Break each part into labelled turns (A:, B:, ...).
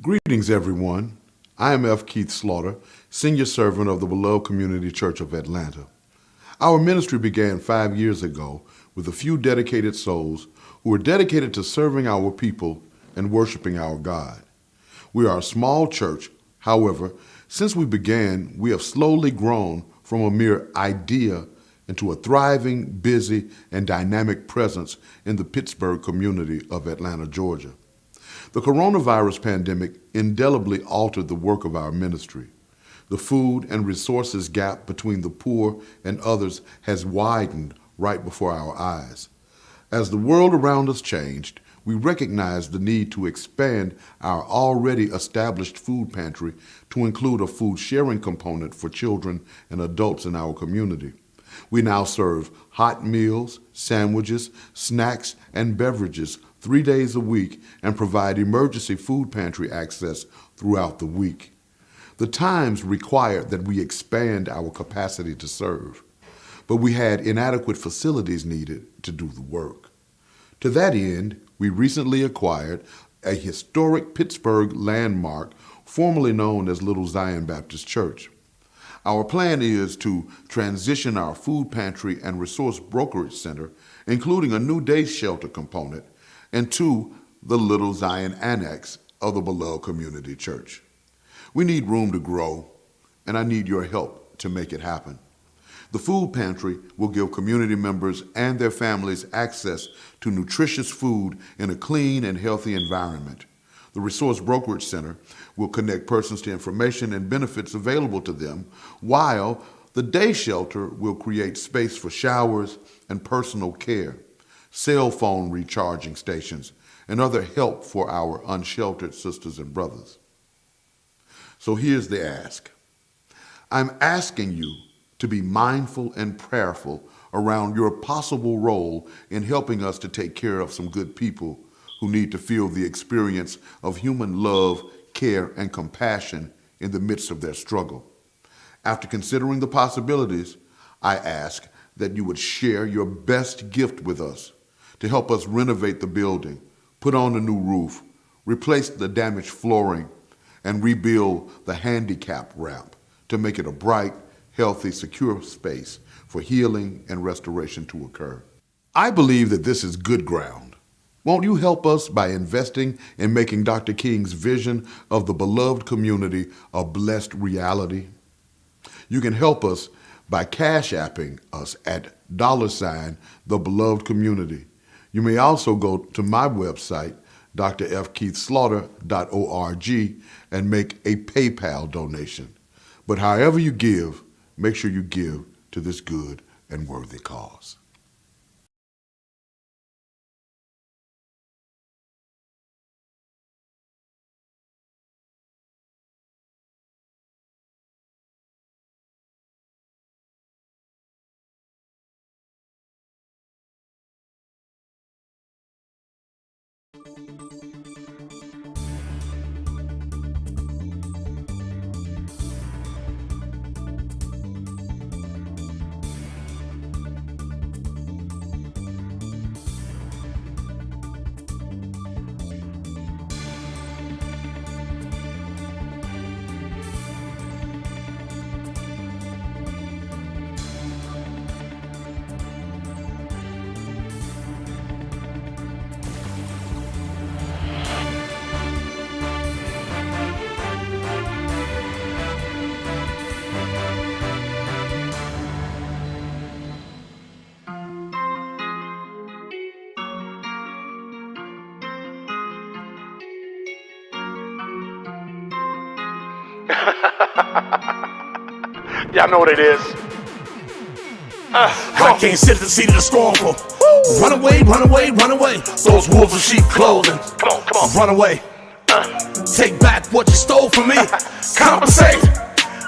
A: Greetings, everyone. I am F. Keith Slaughter, Senior Servant of the Beloved Community Church of Atlanta. Our ministry began 5 years ago with a few dedicated souls who were dedicated to serving our people and worshiping our God. We are a small church. However, since we began, we have slowly grown from a mere idea into a thriving, busy, and dynamic presence in the Pittsburgh community of Atlanta, Georgia. The coronavirus pandemic indelibly altered the work of our ministry. The food and resources gap between the poor and others has widened right before our eyes. As the world around us changed, we recognized the need to expand our already established food pantry to include a food sharing component for children and adults in our community. We now serve hot meals, sandwiches, snacks, and beverages 3 days a week and provide emergency food pantry access throughout the week. The times required that we expand our capacity to serve, but we had inadequate facilities needed to do the work. To that end, we recently acquired a historic Pittsburgh landmark formerly known as Little Zion Baptist Church. Our plan is to transition our food pantry and resource brokerage center, including a new day shelter component, into the Little Zion Annex of the Beloved Community Church. We need room to grow, and I need your help to make it happen. The food pantry will give community members and their families access to nutritious food in a clean and healthy environment. The Resource Brokerage Center will connect persons to information and benefits available to them, while the day shelter will create space for showers and personal care, cell phone recharging stations, and other help for our unsheltered sisters and brothers. So here's the ask. I'm asking you to be mindful and prayerful around your possible role in helping us to take care of some good people who need to feel the experience of human love, care, and compassion in the midst of their struggle. After considering the possibilities, I ask that you would share your best gift with us to help us renovate the building, put on a new roof, replace the damaged flooring, and rebuild the handicap ramp to make it a bright, healthy, secure space for healing and restoration to occur. I believe that this is good ground. Won't you help us by investing in making Dr. King's vision of the beloved community a blessed reality? You can help us by cash apping us at $the beloved community. You may also go to my website, Dr.FKeithSlaughter.org, and make a PayPal donation. But however you give, make sure you give to this good and worthy cause.
B: Y'all know what it is.
C: I can't sit at the seat of the scornful. Run away, run away, run away. Those wolves in sheep clothing.
B: Come on.
C: Run away. Take back what you stole from me. Compensate.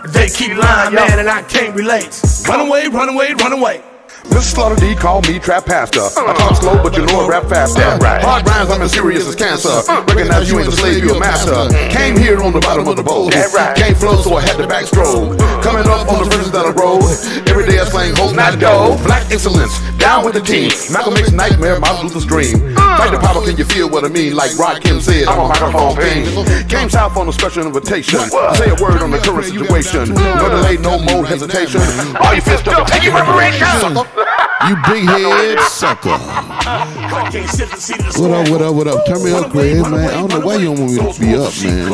C: They keep lying, man, and I can't relate. Run away, run away, run away.
A: Mr. Slaughter D called me Trap Pastor. I talk slow, but you know I rap faster. Hard rhymes, I'm as serious as cancer. Recognize you ain't a slave, you a master. Came here on the bottom of the boat. Can't flow, so I had to backstroke. Coming up on the verses that I wrote. Every day I slang hope, not dough. Black excellence, down with the team. Malcolm X nightmare, Martin Luther's dream. Fight the power, can you feel what I mean? Like Rod Kim said, I'm a microphone pain. Came south on a special invitation. Say a word on the current situation. No delay, no more hesitation. All you fist up, take your reparations.
D: You big head sucker. What up? Turn me up, Craig, man. I don't know why you don't want me to be up, man.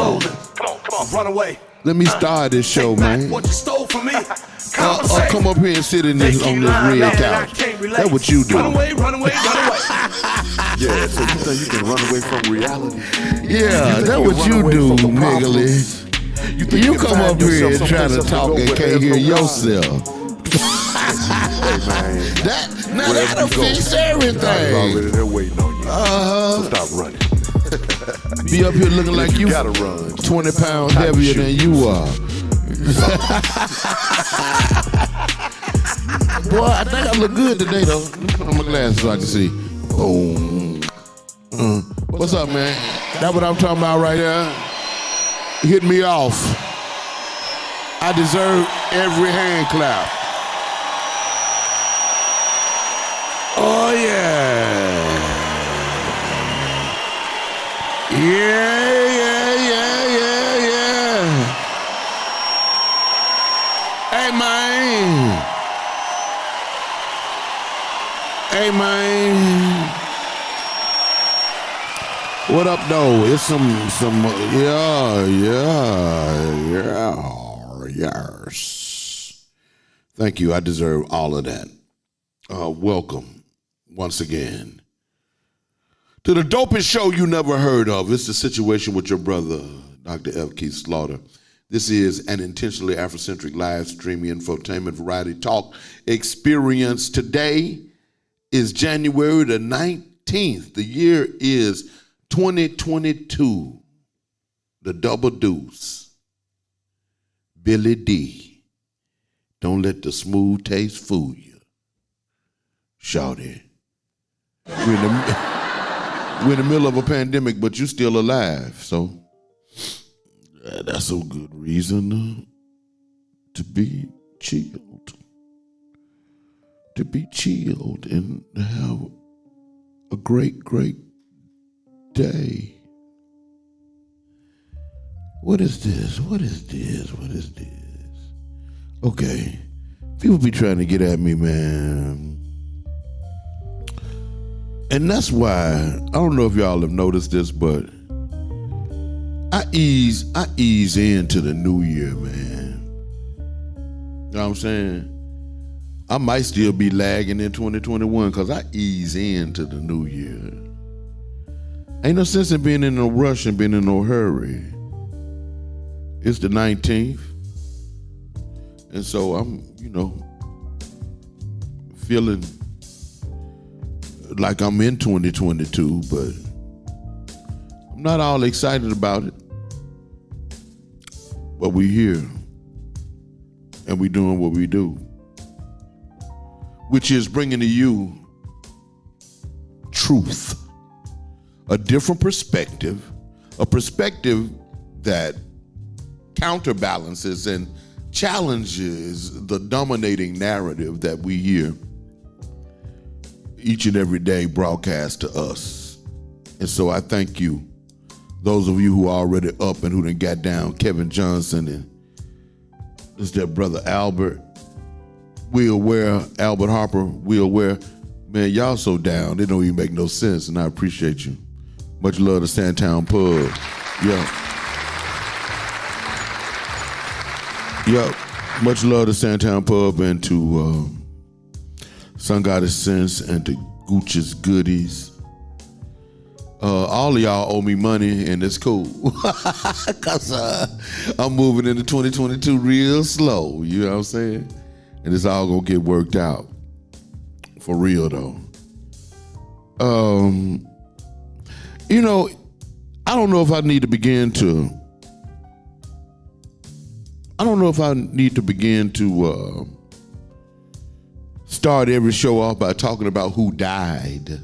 C: Come on, run away.
D: Let me start this show, man.
C: What you stole from me?
D: Come up here and sit on this red couch. That's what you do.
C: Run away.
A: Yeah, so you think you can run away from reality?
D: Yeah, that's what you do, niggly. You come up here and try to talk and can't hear yourself. That'll fix everything.
A: Already they're waiting on you. So stop running.
D: Be up here looking like you
A: gotta run.
D: 20 pounds heavier than you are. Boy, I think I look good today, though. Let me put on my glasses so I can see. Boom. What's up, man? That's what I'm talking about right there. Hit me off. I deserve every hand clap. Oh, yeah. Yeah. Hey, man. What up, though? It's some, yes. Thank you. I deserve all of that. Welcome once again to the dopest show you never heard of. It's The Situation with your brother, Dr.FKeith Slaughter. This is an intentionally Afrocentric live streaming infotainment variety talk experience. Today is January the 19th. The year is 2022. The double deuce. Billy D. Don't let the smooth taste fool you. Shawty. We're in the middle of a pandemic, but you still alive, so that's a good reason to be chilled. To be chilled and have a great, great day. What is this? Okay. People be trying to get at me, man. And that's why, I don't know if y'all have noticed this, but I ease into the new year, man. You know what I'm saying? I might still be lagging in 2021 because I ease into the new year. Ain't no sense in being in no rush and being in no hurry. It's the 19th. And so I'm, feeling like I'm in 2022, but I'm not all excited about it. But we here, and we doing what we do, which is bringing to you truth, a different perspective, a perspective that counterbalances and challenges the dominating narrative that we hear each and every day broadcast to us. And so I thank you, those of you who are already up and who done got down, Kevin Johnson and this their brother Albert, Will Ware, Albert Harper, Will Ware. Man, y'all so down, they don't even make no sense, and I appreciate you. Much love to Sandtown Pub. Yep. Much love to Sandtown Pub and to Sun Goddess Sense and to Gooch's Goodies. All of y'all owe me money, and it's cool. Because I'm moving into 2022 real slow, you know what I'm saying? And it's all going to get worked out. For real, though. I don't know if I need to begin to start every show off by talking about who died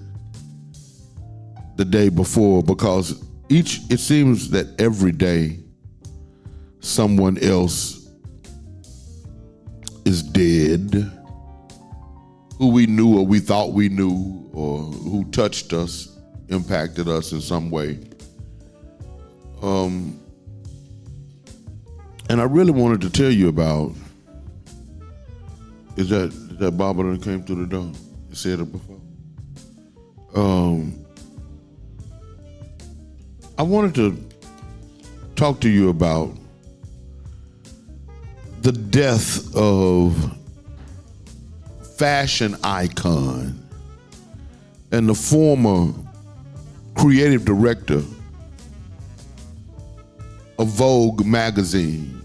D: the day before, because it seems that every day someone else is dead, who we knew or we thought we knew, or who touched us, impacted us in some way. And I really wanted to tell you about, is that Barbara that came through the door? You said it before. I wanted to talk to you about the death of fashion icon and the former creative director of Vogue magazine,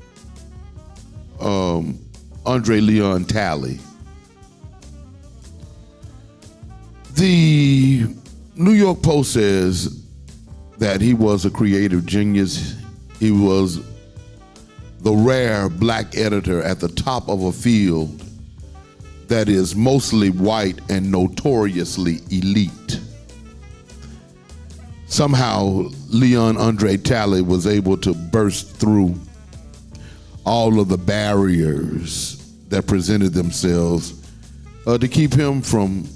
D: Andre Leon Talley. The New York Post says that he was a creative genius. He was the rare black editor at the top of a field that is mostly white and notoriously elite. Somehow, Leon Andre Talley was able to burst through all of the barriers that presented themselves to keep him from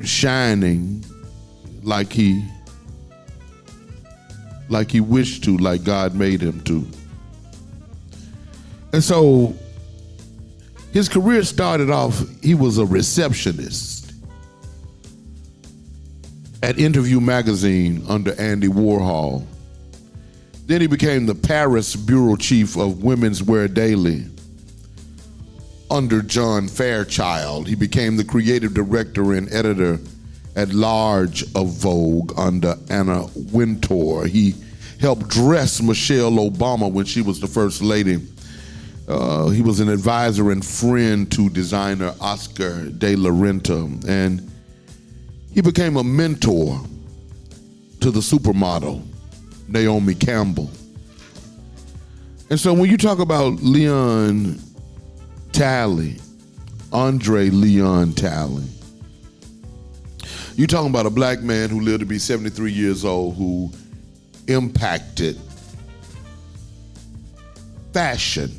D: shining like he wished to, like God made him to. And so his career started off, he was a receptionist at Interview magazine under Andy Warhol. Then he became the Paris bureau chief of Women's Wear Daily under John Fairchild. He became the creative director and editor at large of Vogue under Anna Wintour. He helped dress Michelle Obama when she was the first lady. He was an advisor and friend to designer Oscar de la Renta, and he became a mentor to the supermodel Naomi Campbell. And so when you talk about Leon Talley, Andre Leon Talley, you're talking about a black man who lived to be 73 years old, who impacted fashion.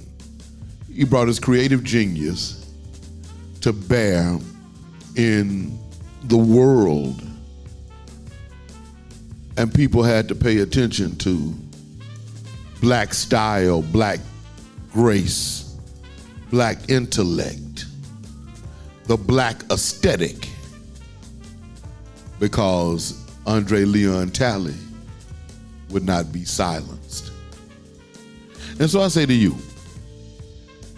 D: He brought his creative genius to bear in the world, and people had to pay attention to black style, black grace, black intellect, the black aesthetic, because Andre Leon Talley would not be silenced. And so I say to you,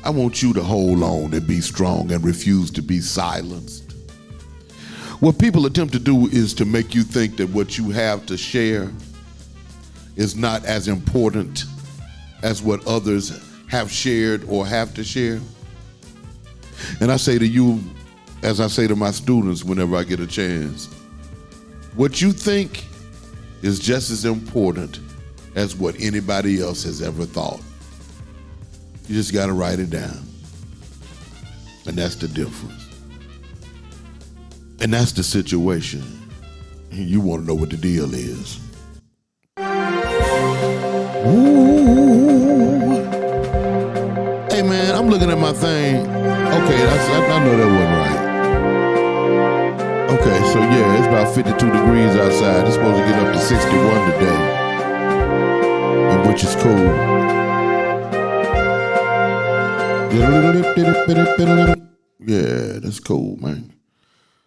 D: I want you to hold on and be strong and refuse to be silenced. What people attempt to do is to make you think that what you have to share is not as important as what others have shared or have to share. And I say to you, as I say to my students whenever I get a chance, what you think is just as important as what anybody else has ever thought. You just got to write it down. And that's the difference. And that's the situation. You want to know what the deal is. Ooh. Hey man, I'm looking at my thing. Okay, I know that wasn't right. Okay, so yeah, it's about 52 degrees outside. It's supposed to get up to 61 today, and which is cool. Yeah, that's cool, man.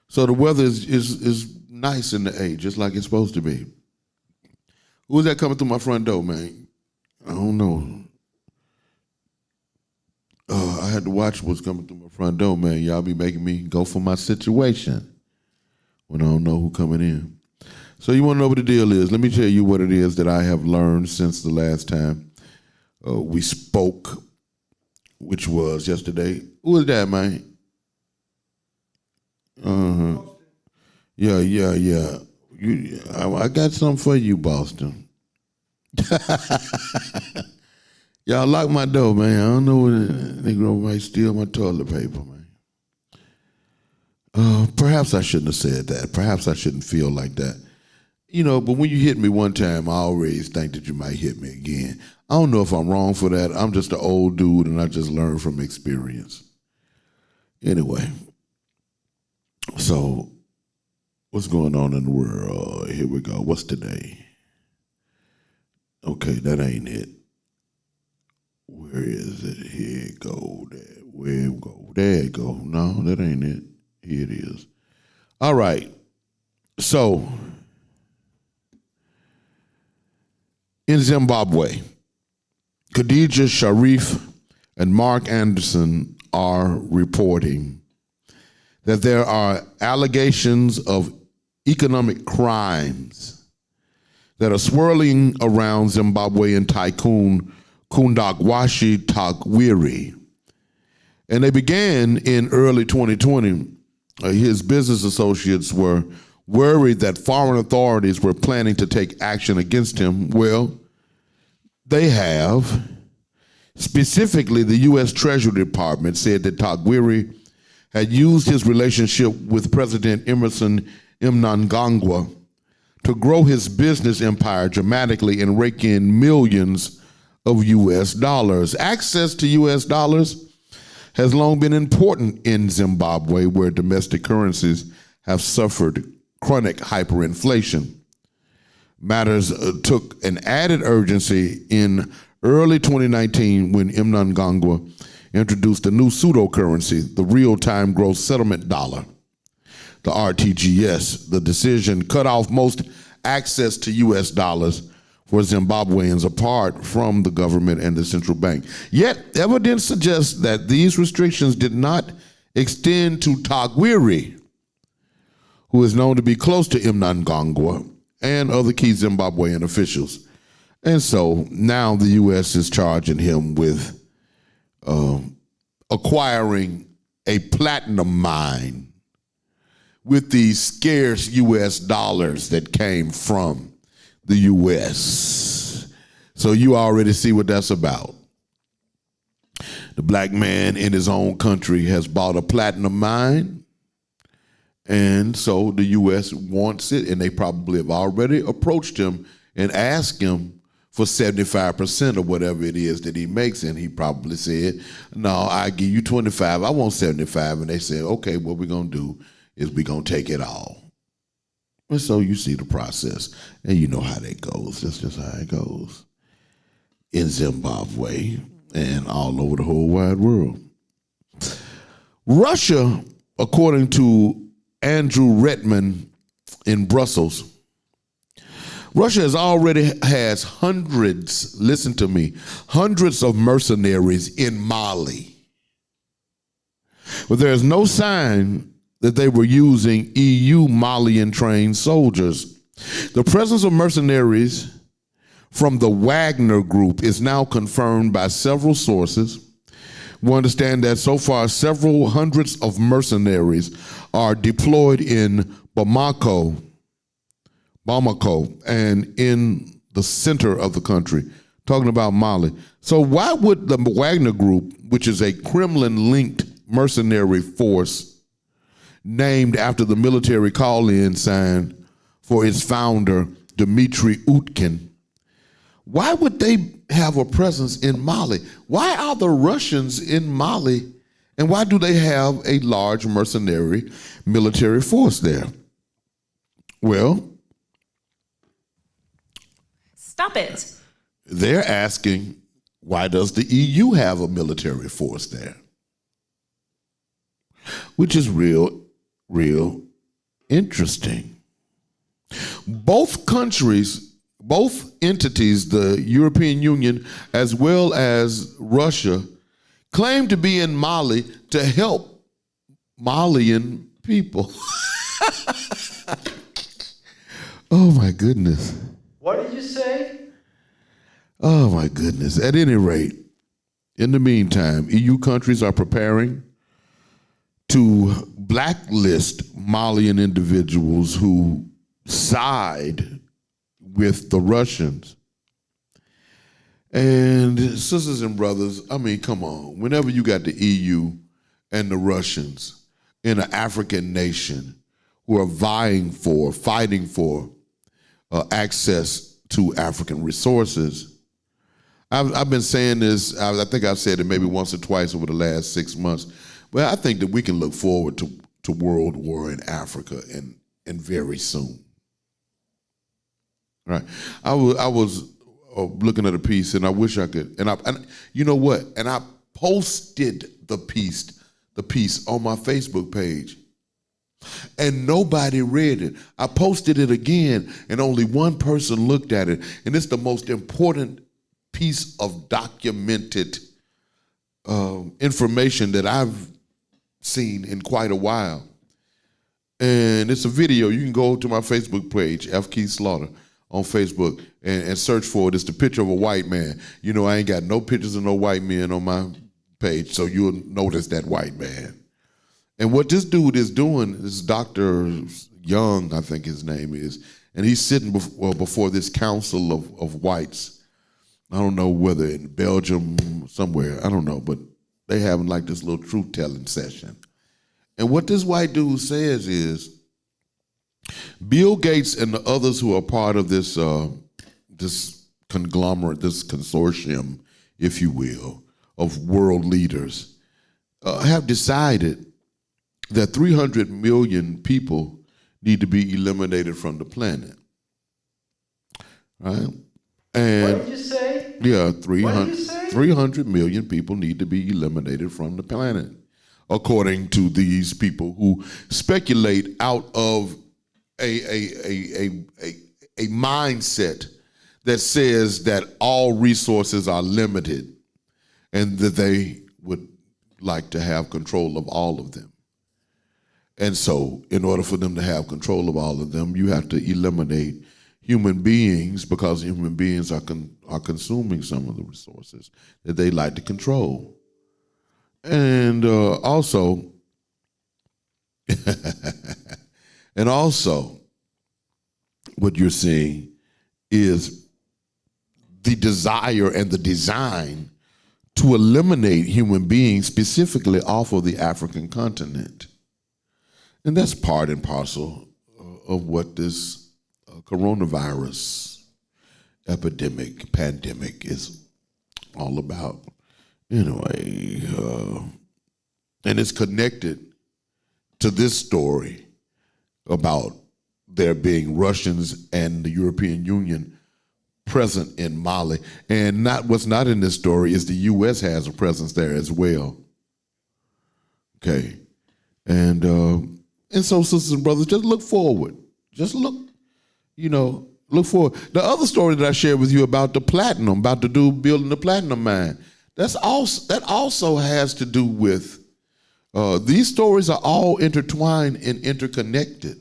D: So the weather is nice in the A, just like it's supposed to be. Who is that coming through my front door, man? I don't know. I had to watch what's coming through my front door, man. Y'all be making me go for my situation when I don't know who coming in. So you want to know what the deal is? Let me tell you what it is that I have learned since the last time we spoke, which was yesterday. Who is that, man? Yeah. I got something for you, Boston. Y'all lock my door, man. I don't know when the Negro might steal my toilet paper, man. perhaps I shouldn't have said that. Perhaps I shouldn't feel like that. But when you hit me one time, I always think that you might hit me again. I don't know if I'm wrong for that. I'm just an old dude, and I just learned from experience. Anyway, so what's going on in the world? Here we go. What's today? Okay, that ain't it. Where is it? Here it go. Where it go? There it go. No, that ain't it. Here it is. All right. So, in Zimbabwe, Khadija Sharif and Mark Anderson are reporting that there are allegations of economic crimes that are swirling around Zimbabwean tycoon Kundakwashi Takwiri. And they began in early 2020. His business associates were worried that foreign authorities were planning to take action against him. Well, they have. Specifically, the U.S. Treasury Department said that Takwiri had used his relationship with President Emerson Mnangagwa to grow his business empire dramatically and rake in millions of U.S. dollars. Access to U.S. dollars has long been important in Zimbabwe, where domestic currencies have suffered chronic hyperinflation. Matters took an added urgency in early 2019 when Mnangagwa introduced a new pseudo-currency, the real-time gross settlement dollar, the RTGS. The decision cut off most access to U.S. dollars for Zimbabweans apart from the government and the central bank. Yet, evidence suggests that these restrictions did not extend to Takwiri, who is known to be close to Mnangagwa and other key Zimbabwean officials. And so now the U.S. is charging him with acquiring a platinum mine with these scarce U.S. dollars that came from the U.S. So you already see what that's about. The black man in his own country has bought a platinum mine, and so the U.S. wants it, and they probably have already approached him and asked him for 75% of whatever it is that he makes, and he probably said, no, I give you 25, I want 75, and they said, okay, what we're going to do is we're going to take it all. And so you see the process, and you know how that goes. That's just how it goes in Zimbabwe and all over the whole wide world. Russia, according to Andrew Redman in Brussels, Russia has hundreds, listen to me, hundreds of mercenaries in Mali. But there is no sign that they were using EU Malian trained soldiers. The presence of mercenaries from the Wagner Group is now confirmed by several sources. We understand that so far several hundreds of mercenaries are deployed in Bamako, and in the center of the country, talking about Mali. So why would the Wagner Group, which is a Kremlin-linked mercenary force named after the military call-in sign for its founder, Dmitry Utkin, why would they have a presence in Mali? Why are the Russians in Mali, and why do they have a large mercenary military force there? Well,
E: stop it.
D: They're asking, why does the EU have a military force there? Which is real interesting. Both countries, both entities, the European Union as well as Russia, claim to be in Mali to help Malian people. Oh my goodness.
F: What did you say?
D: Oh my goodness. At any rate, in the meantime, EU countries are preparing to blacklist Malian individuals who side with the Russians. And sisters and brothers, I mean, come on. Whenever you got the EU and the Russians in an African nation who are fighting for access to African resources. I've been saying this, I think I've said it maybe once or twice over the last 6 months, but I think that we can look forward to world war in Africa and very soon. Right. I was looking at a piece, and I wish I could, and you know what? And I posted the piece on my Facebook page, and nobody read it. I posted it again, and only one person looked at it, and it's the most important piece of documented information that I've seen in quite a while. And it's a video. You can go to my Facebook page, FKeith Slaughter, on Facebook, and search for it. It's the picture of a white man. You know, I ain't got no pictures of no white men on my page, so you'll notice that white man. And what this dude is doing is Dr. Young, I think his name is, and he's sitting before this council of whites. I don't know whether in Belgium, somewhere, I don't know, but they having like this little truth-telling session. And what this white dude says is, Bill Gates and the others who are part of this this conglomerate, this consortium, if you will, of world leaders, have decided that 300 million people need to be eliminated from the planet. Right? And
E: what did you say?
D: Yeah,
E: What did you say?
D: 300 million people need to be eliminated from the planet, according to these people who speculate out of a mindset that says that all resources are limited and that they would like to have control of all of them. And so in order for them to have control of all of them, you have to eliminate human beings, because human beings are consuming some of the resources that they like to control. And also, what you're seeing is the desire and the design to eliminate human beings specifically off of the African continent. And that's part and parcel of what this coronavirus pandemic is all about. Anyway, and it's connected to this story about there being Russians and the European Union present in Mali. And what's not in this story is the U.S. has a presence there as well. Okay. And so, sisters and brothers, just look forward. Just look forward. The other story that I shared with you about the platinum, about the dude building the platinum mine, that also has to do with, these stories are all intertwined and interconnected.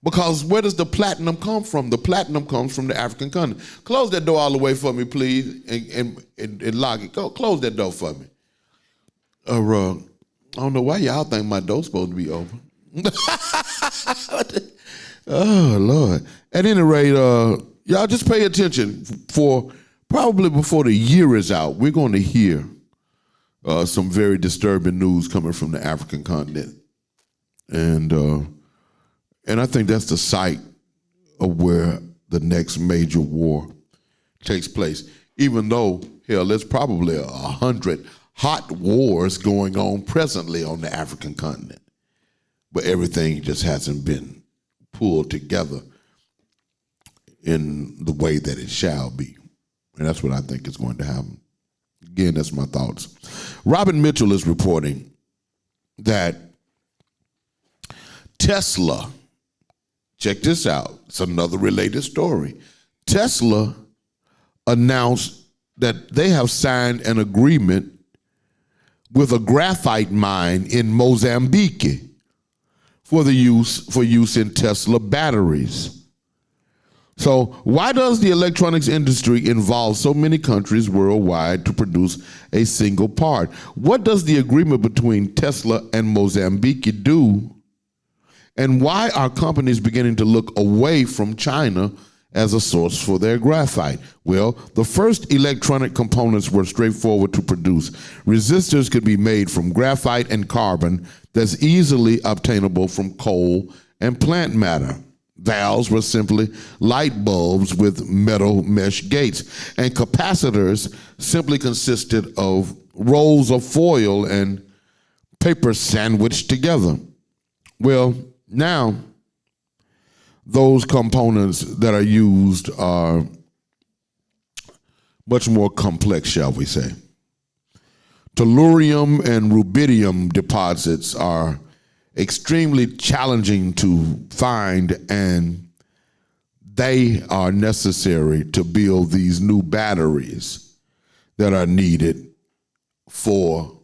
D: Because where does the platinum come from? The platinum comes from the African continent. Close that door all the way for me, please, and lock it. Close that door for me. I don't know why y'all think my door's supposed to be open. Oh, Lord. At any rate, y'all just pay attention. For probably before the year is out, we're going to hear some very disturbing news coming from the African continent. And I think that's the site of where the next major war takes place. Even though, hell, there's probably 100 hot wars going on presently on the African continent. But everything just hasn't been pulled together in the way that it shall be. And that's what I think is going to happen. Again, that's my thoughts. Robin Mitchell is reporting that Tesla, check this out, it's another related story. Tesla announced that they have signed an agreement with a graphite mine in Mozambique for use in Tesla batteries. So why does the electronics industry involve so many countries worldwide to produce a single part? What does the agreement between Tesla and Mozambique do? And why are companies beginning to look away from China as a source for their graphite. Well, the first electronic components were straightforward to produce. Resistors could be made from graphite and carbon that's easily obtainable from coal and plant matter. Valves were simply light bulbs with metal mesh gates, and capacitors simply consisted of rolls of foil and paper sandwiched together. Well, now those components that are used are much more complex, shall we say. Tellurium and rubidium deposits are extremely challenging to find, and they are necessary to build these new batteries that are needed for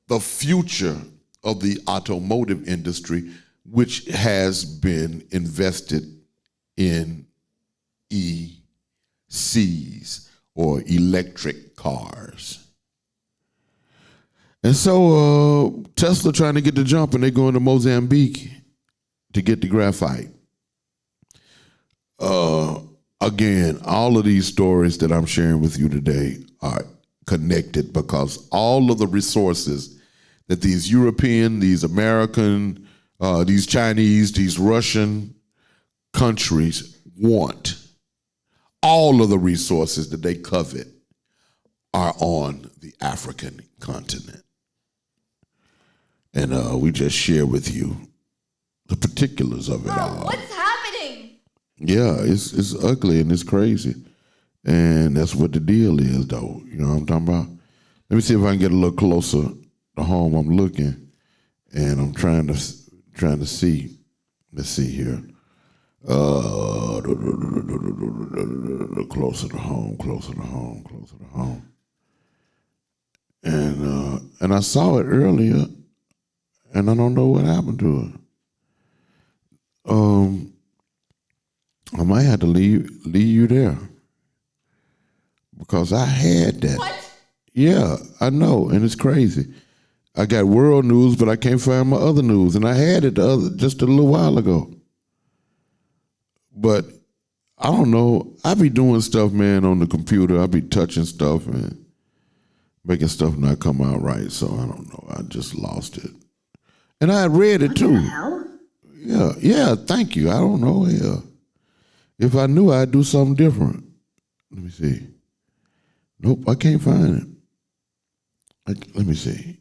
D: the future of the automotive industry, which has been invested in ECs, or electric cars. And so Tesla trying to get the jump, and they're going to Mozambique to get the graphite. Again, all of these stories that I'm sharing with you today are connected because all of the resources that these European, these American, these Chinese, these Russian countries want, all of the resources that they covet are on the African continent. And we just share with you the particulars of it all.
E: What's happening?
D: Yeah, it's ugly and it's crazy. And that's what the deal is, though. You know what I'm talking about? Let me see if I can get a little closer to home. I'm looking, and I'm trying to see. Let's see here. Closer to home. And I saw it earlier, and I don't know what happened to it. I might have to leave you there because I had that.
E: What?
D: Yeah, I know, and it's crazy. I got world news, but I can't find my other news, and I had it just a little while ago. But I don't know. I be doing stuff, man, on the computer. I be touching stuff and making stuff not come out right. So I don't know. I just lost it, and I read it too.
E: What the hell?
D: Yeah. Thank you. I don't know. Yeah. If I knew, I'd do something different. Let me see. Nope, I can't find it. Let me see.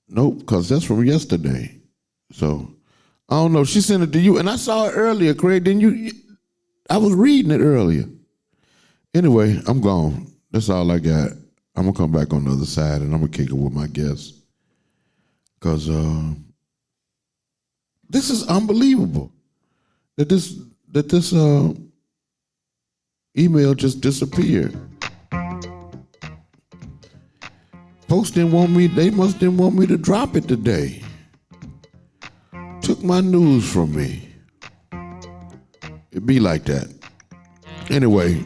D: Nope, because that's from yesterday. So, I don't know. She sent it to you, and I saw it earlier, Craig. Didn't you? I was reading it earlier. Anyway, I'm gone. That's all I got. I'm going to come back on the other side, and I'm going to kick it with my guests. Because this is unbelievable that this email just disappeared. Folks didn't want me, they didn't want me to drop it today. Took my news from me. It be like that. Anyway,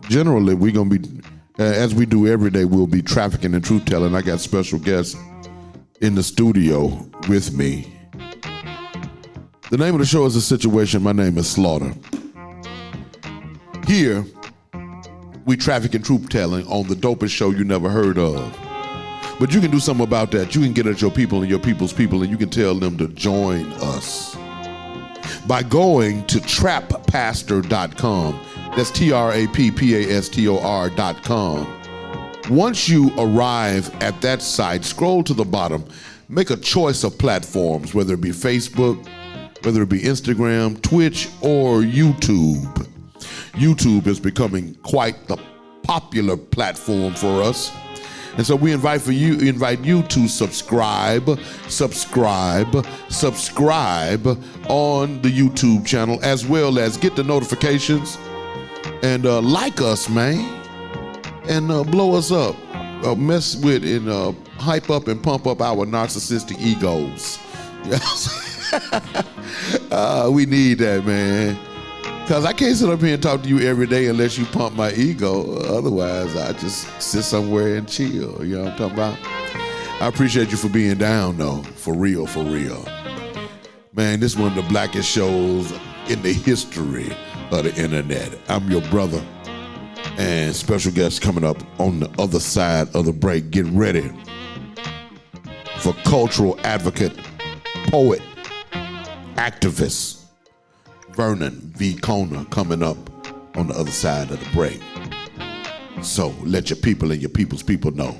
D: generally we're going to be, as we do every day, we'll be trafficking and truth telling. I got special guests in the studio with me. The name of the show is The Situation. My name is Slaughter. Here, we traffic and truth telling on the dopest show you never heard of. But you can do something about that. You can get at your people and your people's people, and you can tell them to join us by going to trappastor.com. That's TRAPPASTOR.com. Once you arrive at that site, scroll to the bottom, make a choice of platforms, whether it be Facebook, whether it be Instagram, Twitch, or YouTube. YouTube is becoming quite the popular platform for us. And so we invite you to subscribe on the YouTube channel, as well as get the notifications and like us, man, and blow us up, mess with and hype up and pump up our narcissistic egos. Yes. We need that, man. Because I can't sit up here and talk to you every day unless you pump my ego. Otherwise, I just sit somewhere and chill. You know what I'm talking about? I appreciate you for being down, though. For real, for real. Man, this is one of the blackest shows in the history of the internet. I'm your brother, and special guest coming up on the other side of the break. Get ready for cultural advocate, poet, activist, Vernon V. Kona coming up on the other side of the break. So let your people and your people's people know.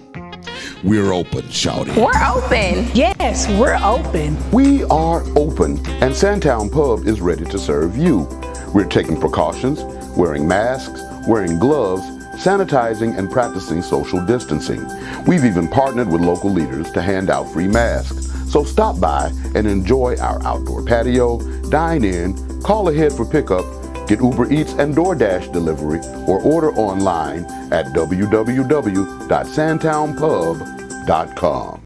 D: We're open, shouty.
E: We're open.
F: Yes, we're open.
G: We are open, and Sandtown Pub is ready to serve you. We're taking precautions, wearing masks, wearing gloves, sanitizing, and practicing social distancing. We've even partnered with local leaders to hand out free masks. So stop by and enjoy our outdoor patio, dine in, call ahead for pickup, get Uber Eats and DoorDash delivery, or order online at www.sandtownpub.com.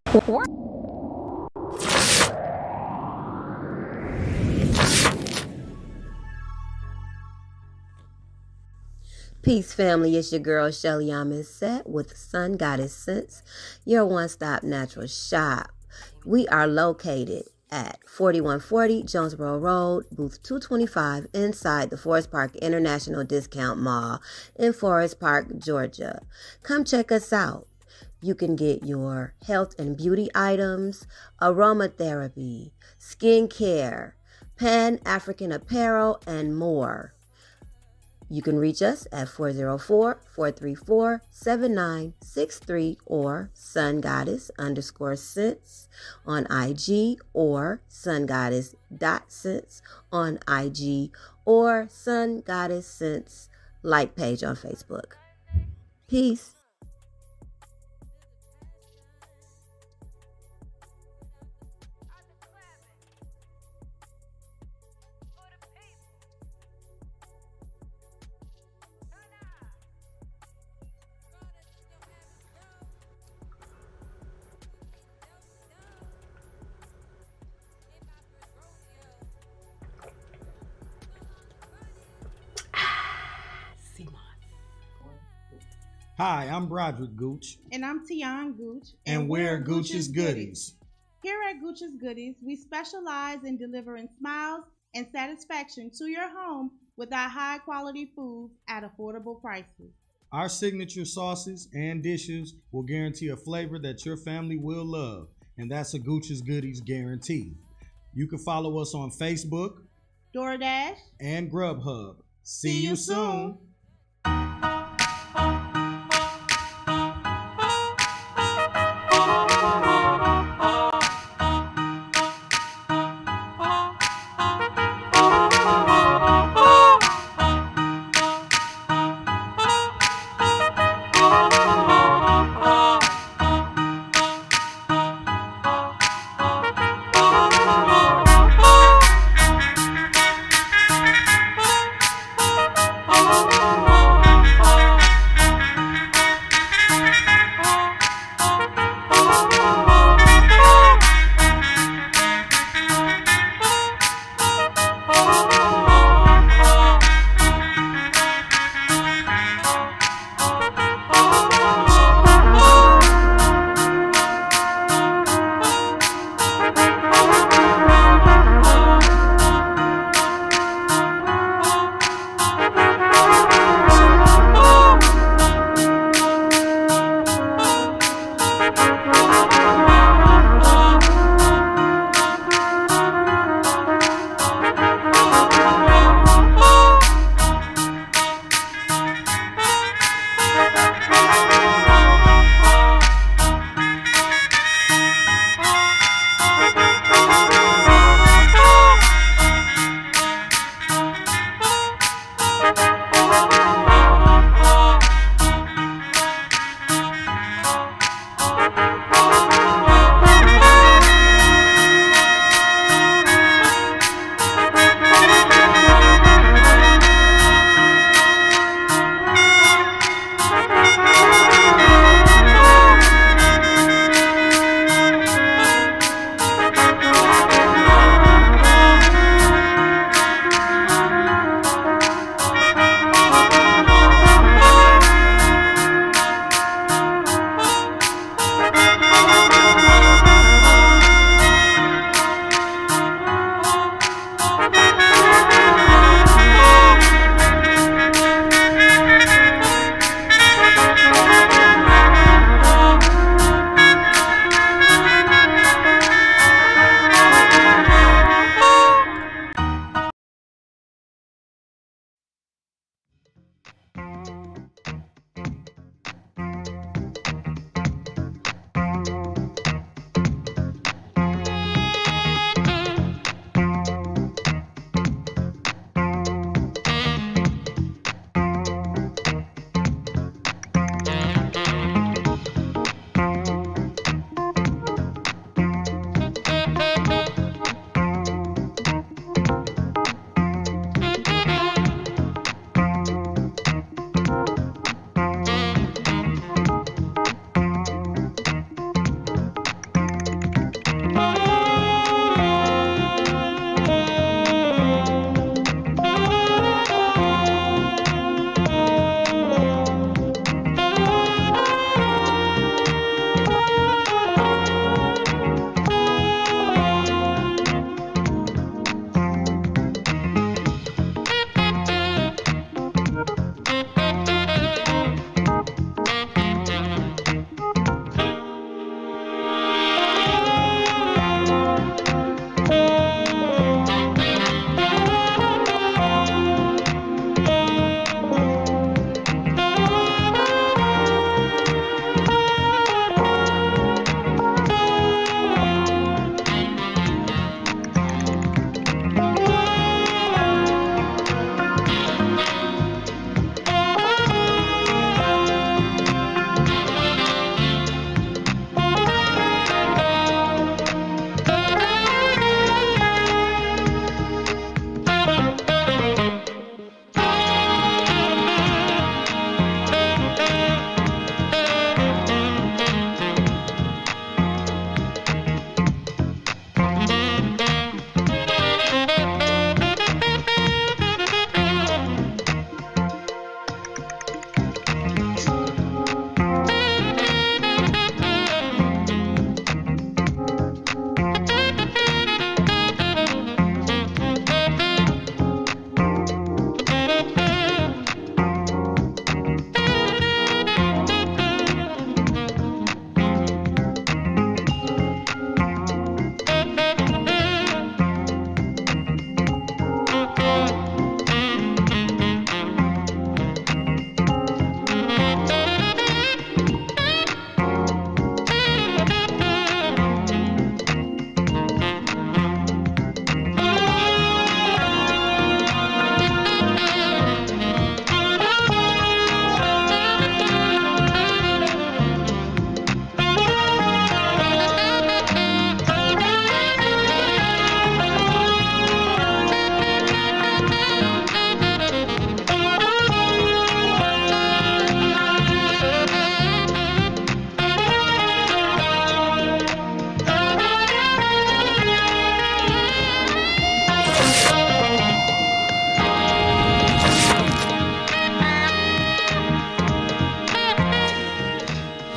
H: Peace, family. It's your girl, Shelly Set with Sun Goddess Sense, your one-stop natural shop. We are located at 4140 Jonesboro Road, booth 225, inside the Forest Park International Discount Mall in Forest Park, Georgia. Come check us out. You can get your health and beauty items, aromatherapy, skincare, Pan-African apparel, and more. You can reach us at 404-434-7963 or sungoddess_sense on IG, or sungoddess.sense on IG, or Sun Goddess Sense like page on Facebook. Peace.
I: Hi, I'm Broderick Gooch.
J: And I'm Tian Gooch.
I: And we're Gooch's Goodies.
J: Here at Gooch's Goodies, we specialize in delivering smiles and satisfaction to your home with our high-quality foods at affordable prices.
I: Our signature sauces and dishes will guarantee a flavor that your family will love, and that's a Gooch's Goodies guarantee. You can follow us on Facebook,
J: DoorDash,
I: and Grubhub. See you soon.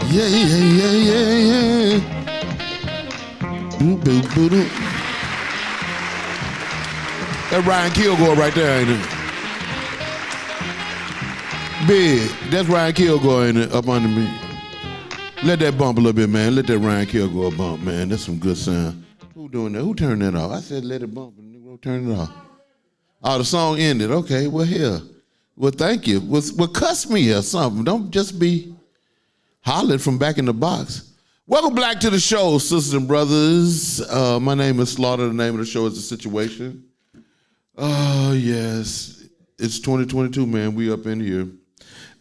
D: Yeah, yeah, yeah, yeah, yeah. Boo-boo-boo-doo. That Ryan Kilgore right there, ain't it? Big. That's Ryan Kilgore, ain't it? Up under me. Let that bump a little bit, man. Let that Ryan Kilgore bump, man. That's some good sound. Who doing that? Who turned that off? I said let it bump and we'll turn it off. Oh, the song ended. Okay, well, here. Well, thank you. Well, cuss me or something. Don't just be hollered from back in the box. Welcome back to the show, sisters and brothers. My name is Slaughter. The name of the show is The Situation. Oh, yes. It's 2022, man. We up in here.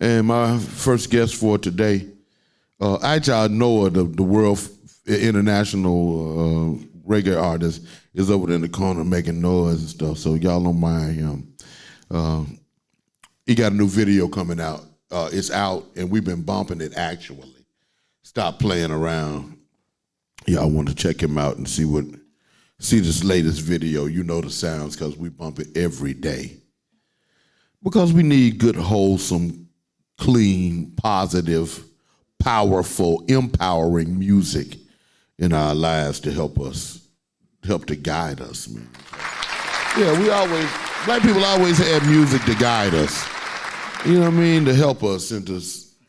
D: And my first guest for today, actually, Noah, the world international reggae artist, is over there in the corner making noise and stuff, so y'all don't mind him. He got a new video coming out. It's out, and we've been bumping it, actually. Stop playing around. Y'all want to check him out and see this latest video. You know the sounds, because we bump it every day. Because we need good, wholesome, clean, positive, powerful, empowering music in our lives to help to guide us, man. Yeah, black people always had music to guide us. You know what I mean? To help us and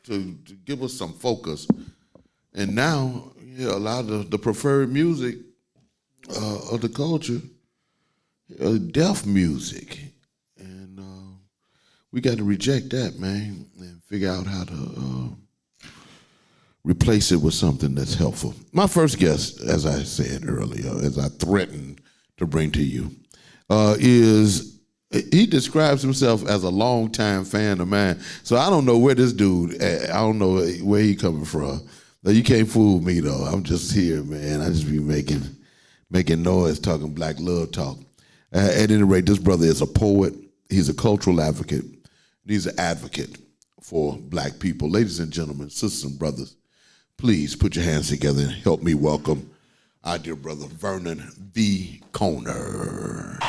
D: to give us some focus. And now, a lot of the preferred music of the culture, deaf music. And we got to reject that, man, and figure out how to replace it with something that's helpful. My first guest, as I said earlier, as I threatened to bring to you, he describes himself as a longtime fan of mine. So I don't know where this dude, I don't know where he coming from. You can't fool me, though. I'm just here, man. I just be making noise, talking black love talk. At any rate, this brother is a poet. He's a cultural advocate. He's an advocate for black people. Ladies and gentlemen, sisters and brothers, please put your hands together and help me welcome our dear brother, Vernon V. Koner.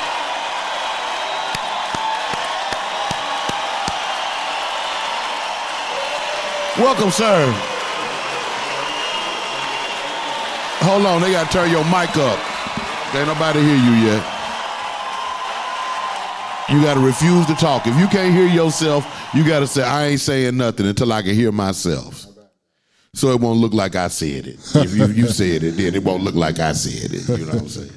D: Welcome, sir. Hold on, they gotta turn your mic up. Ain't nobody hear you yet. You gotta refuse to talk. If you can't hear yourself, you gotta say, I ain't saying nothing until I can hear myself. So it won't look like I said it. If you said it, then it won't look like I said it. You know what I'm saying?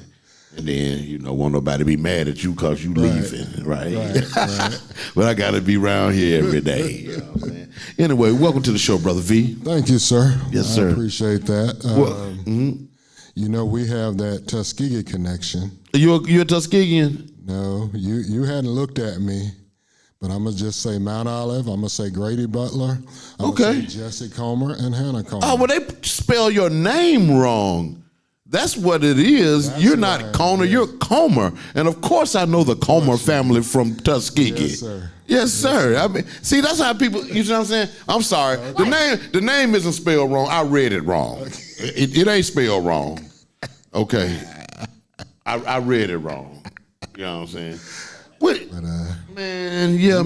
D: And then, won't nobody be mad at you because you leaving, right? But I gotta be around here every day. You know what I'm saying? Anyway, welcome to the show, Brother V.
E: Thank you, sir.
D: Yes, sir.
E: I appreciate that. We have that Tuskegee connection.
D: You're a Tuskegean?
E: No, you hadn't looked at me, but I'm going to just say Mount Olive. I'm going to say Grady Butler. I'm going to say Jesse Comer and Hannah Comer.
D: Oh, well, they spell your name wrong. That's what it is. You're not Koner, you're Comer. And of course I know the Comer family from Tuskegee.
E: Yes, sir.
D: Yes, sir. I mean, see, that's how people, you know what I'm saying? I'm sorry. The name isn't spelled wrong. I read it wrong. It ain't spelled wrong. Okay. I read it wrong. You know what I'm saying?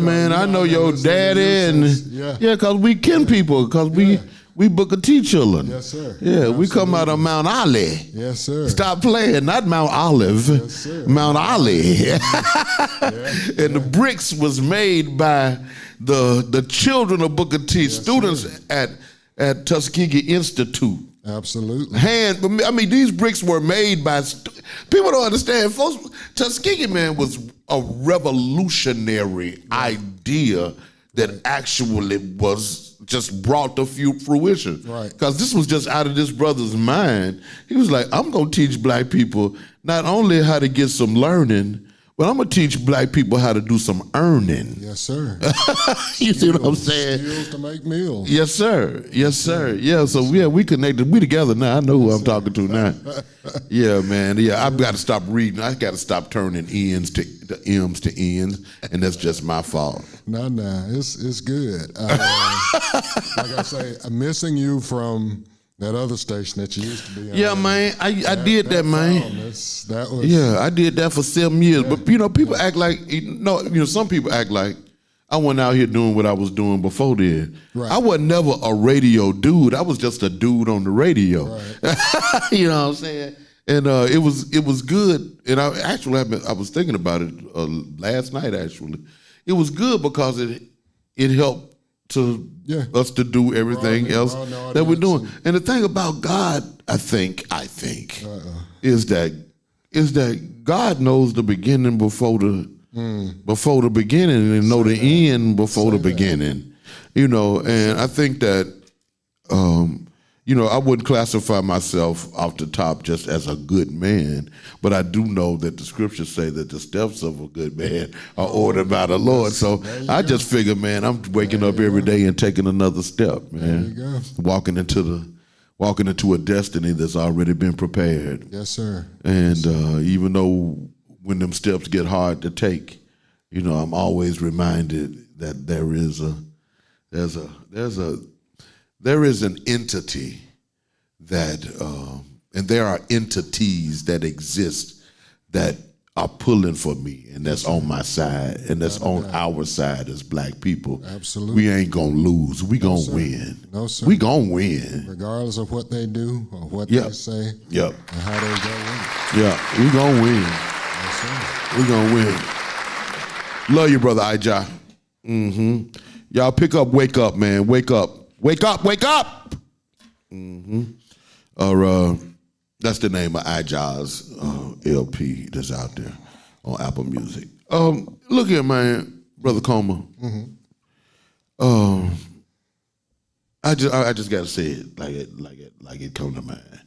D: Man, I know your daddy and because we kin people, because we Booker T children.
E: Yes, sir.
D: Yeah, absolutely. We come out of Mount Olive.
E: Yes, sir.
D: Stop playing, not Mount Olive.
E: Yes, sir.
D: Mount Olive. And the bricks was made by the children of Booker T, students at Tuskegee Institute.
E: Absolutely.
D: These bricks were made by people don't understand. Folks, Tuskegee, man, was a revolutionary idea that actually was just brought to fruition.
E: Right.
D: Because this was just out of this brother's mind. He was like, I'm going to teach black people not only how to get some learning, but I'm going to teach black people how to do some earning.
E: Yes, sir.
D: You see what I'm saying?
E: Skills to make meals.
D: Yes, sir. Yes, sir. Yeah, so we connected. We together now. I know who I'm talking to now. Yeah, man. Yeah, I've got to stop reading. I got to stop turning M's to N's, and that's just my fault.
E: No, it's good. Like I say, I'm missing you from that other station that you used to be on.
D: Yeah, man. I did that, man. I did that for 7 years. But people act like some people act like I wasn't out here doing what I was doing before then.
E: Right.
D: I wasn't never a radio dude. I was just a dude on the radio.
E: Right.
D: You know what I'm saying? And it was good. And I was thinking about it last night. Actually, it was good because it helped us to do everything else that we're doing. And the thing about God, I think, is that God knows the beginning before the beginning, and know the end before the beginning. You know, and I think that I wouldn't classify myself off the top just as a good man, but I do know that the scriptures say that the steps of a good man are ordered by the Lord. So I just figure, man, I'm waking up every day and taking another step, man. Walking into a destiny that's already been prepared.
E: Yes, sir.
D: And even though when them steps get hard to take, I'm always reminded that there is an entity that, and there are entities that exist that are pulling for me, and that's on my side, and that's on our side as black people.
E: Absolutely.
D: We ain't gonna lose. We gonna win.
E: No, sir.
D: We gonna win.
E: Regardless of what they do or what they say.
D: Yep.
E: And how they go in.
D: Yeah, we gonna win.
E: Yes, sir.
D: We gonna win. Love you, brother Ijah. Y'all pick up, wake up, man. Wake up. Wake up, wake up! Or that's the name of Ijah's LP that's out there on Apple Music. Look here, man, Brother Coleman. I just gotta say it like it come to mind.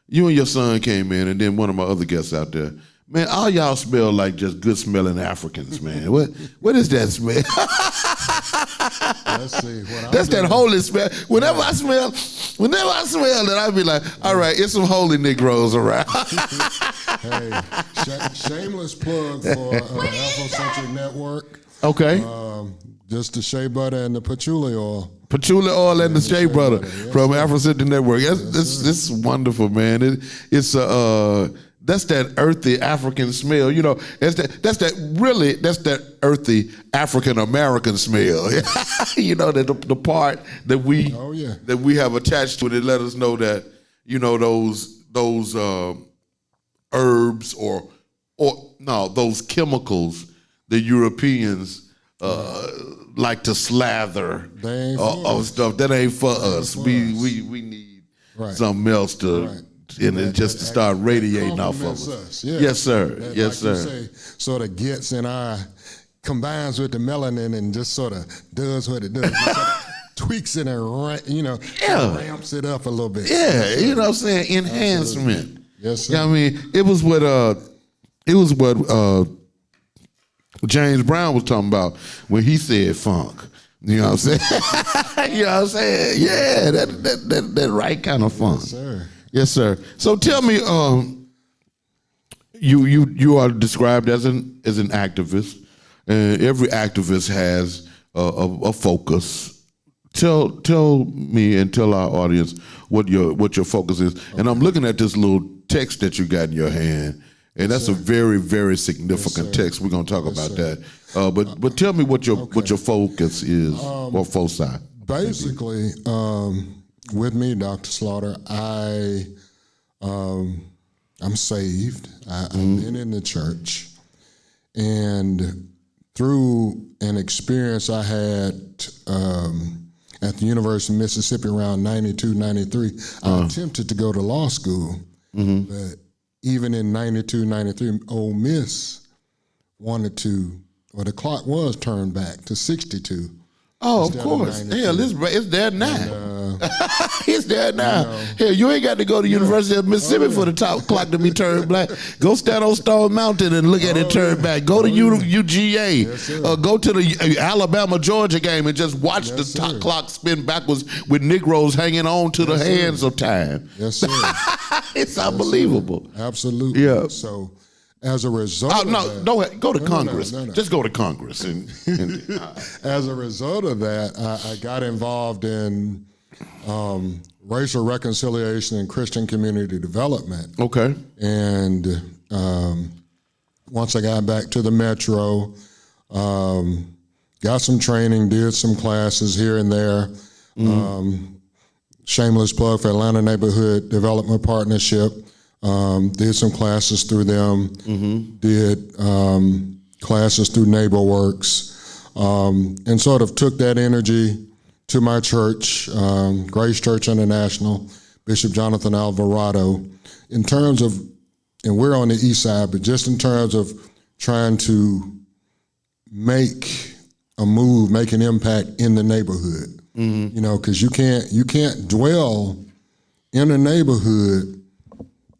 D: You and your son came in, and then one of my other guests out there. Man, all y'all smell like just good smelling Africans, man. What is that smell?
E: Let's see.
D: That's that holy smell. Whenever I smell it, I be like, all right, it's some holy Negroes around.
E: Hey, shameless plug for Afrocentric Network.
D: Okay.
E: Just the shea butter and the patchouli oil.
D: Patchouli oil and the shea butter from Afrocentric Network. This is wonderful, man. It's that's that earthy African smell. That's that earthy African American smell. The part that we have attached to it. It let us know that those herbs or those chemicals the Europeans like to slather of stuff that ain't for us. We need something else to. And it just to start radiating off of us. Yes, sir. Yes, sir.
E: You say, sort of gets in our, combines with the melanin and just sort of does what it does. Sort of tweaks it and, ramps it up a little bit.
D: Yeah, you know what I'm saying? Enhancement.
E: Absolutely. Yes, sir.
D: I mean, it was what James Brown was talking about when he said funk. You know what I'm saying? You know what I'm saying? Yeah, that right kind of funk.
E: Yes, sir.
D: Yes, sir. So tell me, you are described as an activist, and every activist has a focus. Tell me and tell our audience what your focus is. Okay. And I'm looking at this little text that you got in your hand, and that's a very, very significant text. We're gonna talk about that. But tell me what your focus is or foci.
E: Basically. With me, Dr. Slaughter, I'm saved. I've been in the church, and through an experience I had at the University of Mississippi around 92, 93, I attempted to go to law school, but even in 92, 93, Ole Miss wanted to, the clock was turned back to 62.
D: Oh, of course. Hell, it's there now. It's there now. Hell, you ain't got to go to University of Mississippi for the top clock to be turned black. Go stand on Stone Mountain and look at it turn back. Go to UGA. Go to the Alabama-Georgia game and just watch the top clock spin backwards with Negroes hanging on to the hands of time.
E: Yes, sir.
D: It's unbelievable.
E: Sir. Absolutely.
D: Yeah.
E: So, as a result
D: of that, don't go to Congress. No. Just go to Congress. And
E: as a result of that, I got involved in racial reconciliation and Christian community development.
D: Okay.
E: And once I got back to the metro, got some training, did some classes here and there. Shameless plug for Atlanta Neighborhood Development Partnership. Did some classes through them. Did classes through NeighborWorks, and sort of took that energy to my church, Grace Church International, Bishop Jonathan Alvarado, in terms of, and we're on the east side, but just in terms of trying to make a move, make an impact in the neighborhood. You know, because you can't dwell in a neighborhood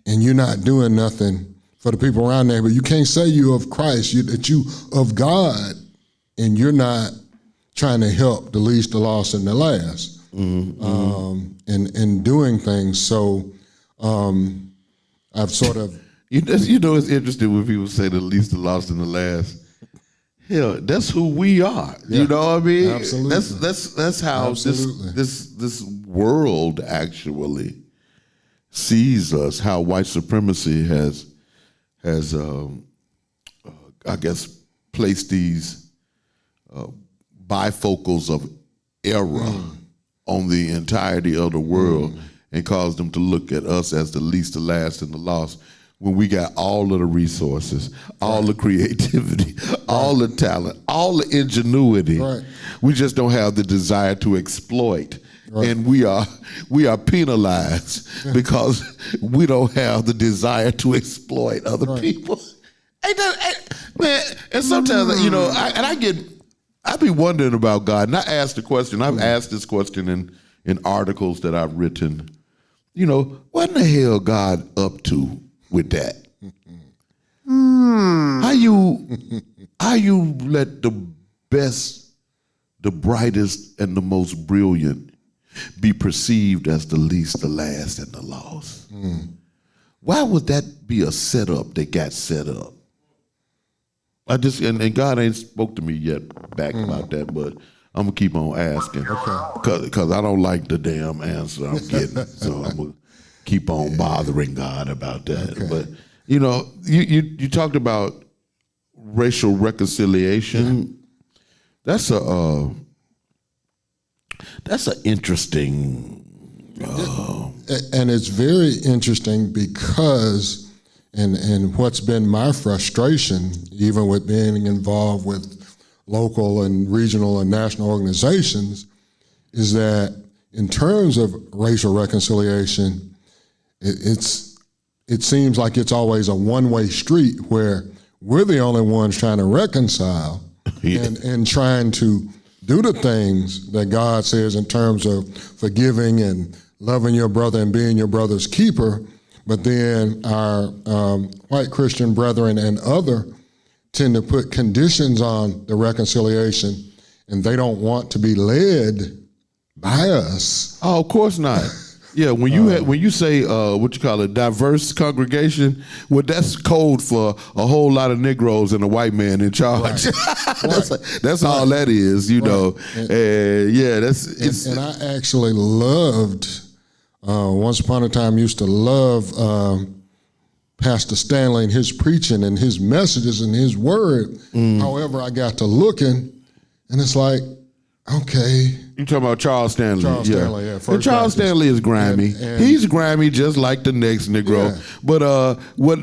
E: and you're not doing nothing for the people around there. But you can't say you of Christ, that you of God, and you're not trying to help the least, the lost, and the last, and doing things. So I've sort of
D: you know, it's interesting when people say the least, the lost, and the last. Hell, that's who we are.
E: Yeah,
D: you know what I mean?
E: absolutely.
D: That's how this world actually sees us. How white supremacy has I guess placed these bifocals of error on the entirety of the world and caused them to look at us as the least, the last, and the lost. When we got all of the resources, all the creativity, all the talent, all the ingenuity, we just don't have the desire to exploit, and we are penalized because we don't have the desire to exploit other people. Man, and sometimes you know, I be wondering about God, and I ask the question. I've asked this question in articles that I've written. You know, what in the hell God up to with that? How you let the best, the brightest, and the most brilliant be perceived as the least, the last, and the lost? Why would that be a setup that got set up? And God ain't spoke to me yet back about that, but I'm gonna keep on asking because I don't like the damn answer I'm getting, so I'm gonna keep on bothering God about that. But you know, you talked about racial reconciliation. That's an interesting,
E: and it's very interesting because, and what's been my frustration, even with being involved with local and regional and national organizations, is that in terms of racial reconciliation, it seems like it's always a one-way street where we're the only ones trying to reconcile and trying to do the things that God says in terms of forgiving and loving your brother and being your brother's keeper. But then our white Christian brethren and other tend to put conditions on the reconciliation, and they don't want to be led by us.
D: Oh, of course not. Yeah, when you say what you call it, diverse congregation, well, that's code for a whole lot of Negroes and a white man in charge. That's all that is, you know.
E: And I actually loved. Once upon a time, used to love Pastor Stanley and his preaching and his messages and his word. However, I got to looking, and it's like, okay.
D: You talking about Charles Stanley?
E: Stanley, yeah.
D: And Charles Stanley is grimy. And he's grimy just like the next Negro. Yeah. But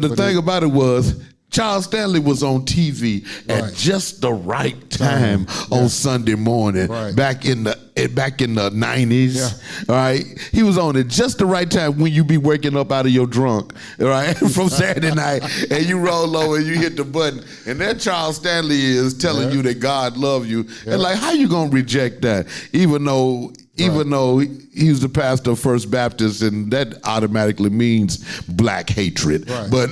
D: the thing about it was, Charles Stanley was on TV at just the right time on Sunday morning back in the 90s. Right, he was on at just the right time when you be waking up out of your drunk, right, from Saturday night, and you roll over and you hit the button, and there Charles Stanley is telling you that God loves you, and like, how you gonna reject that? Even though he was the pastor of First Baptist, and that automatically means black hatred. But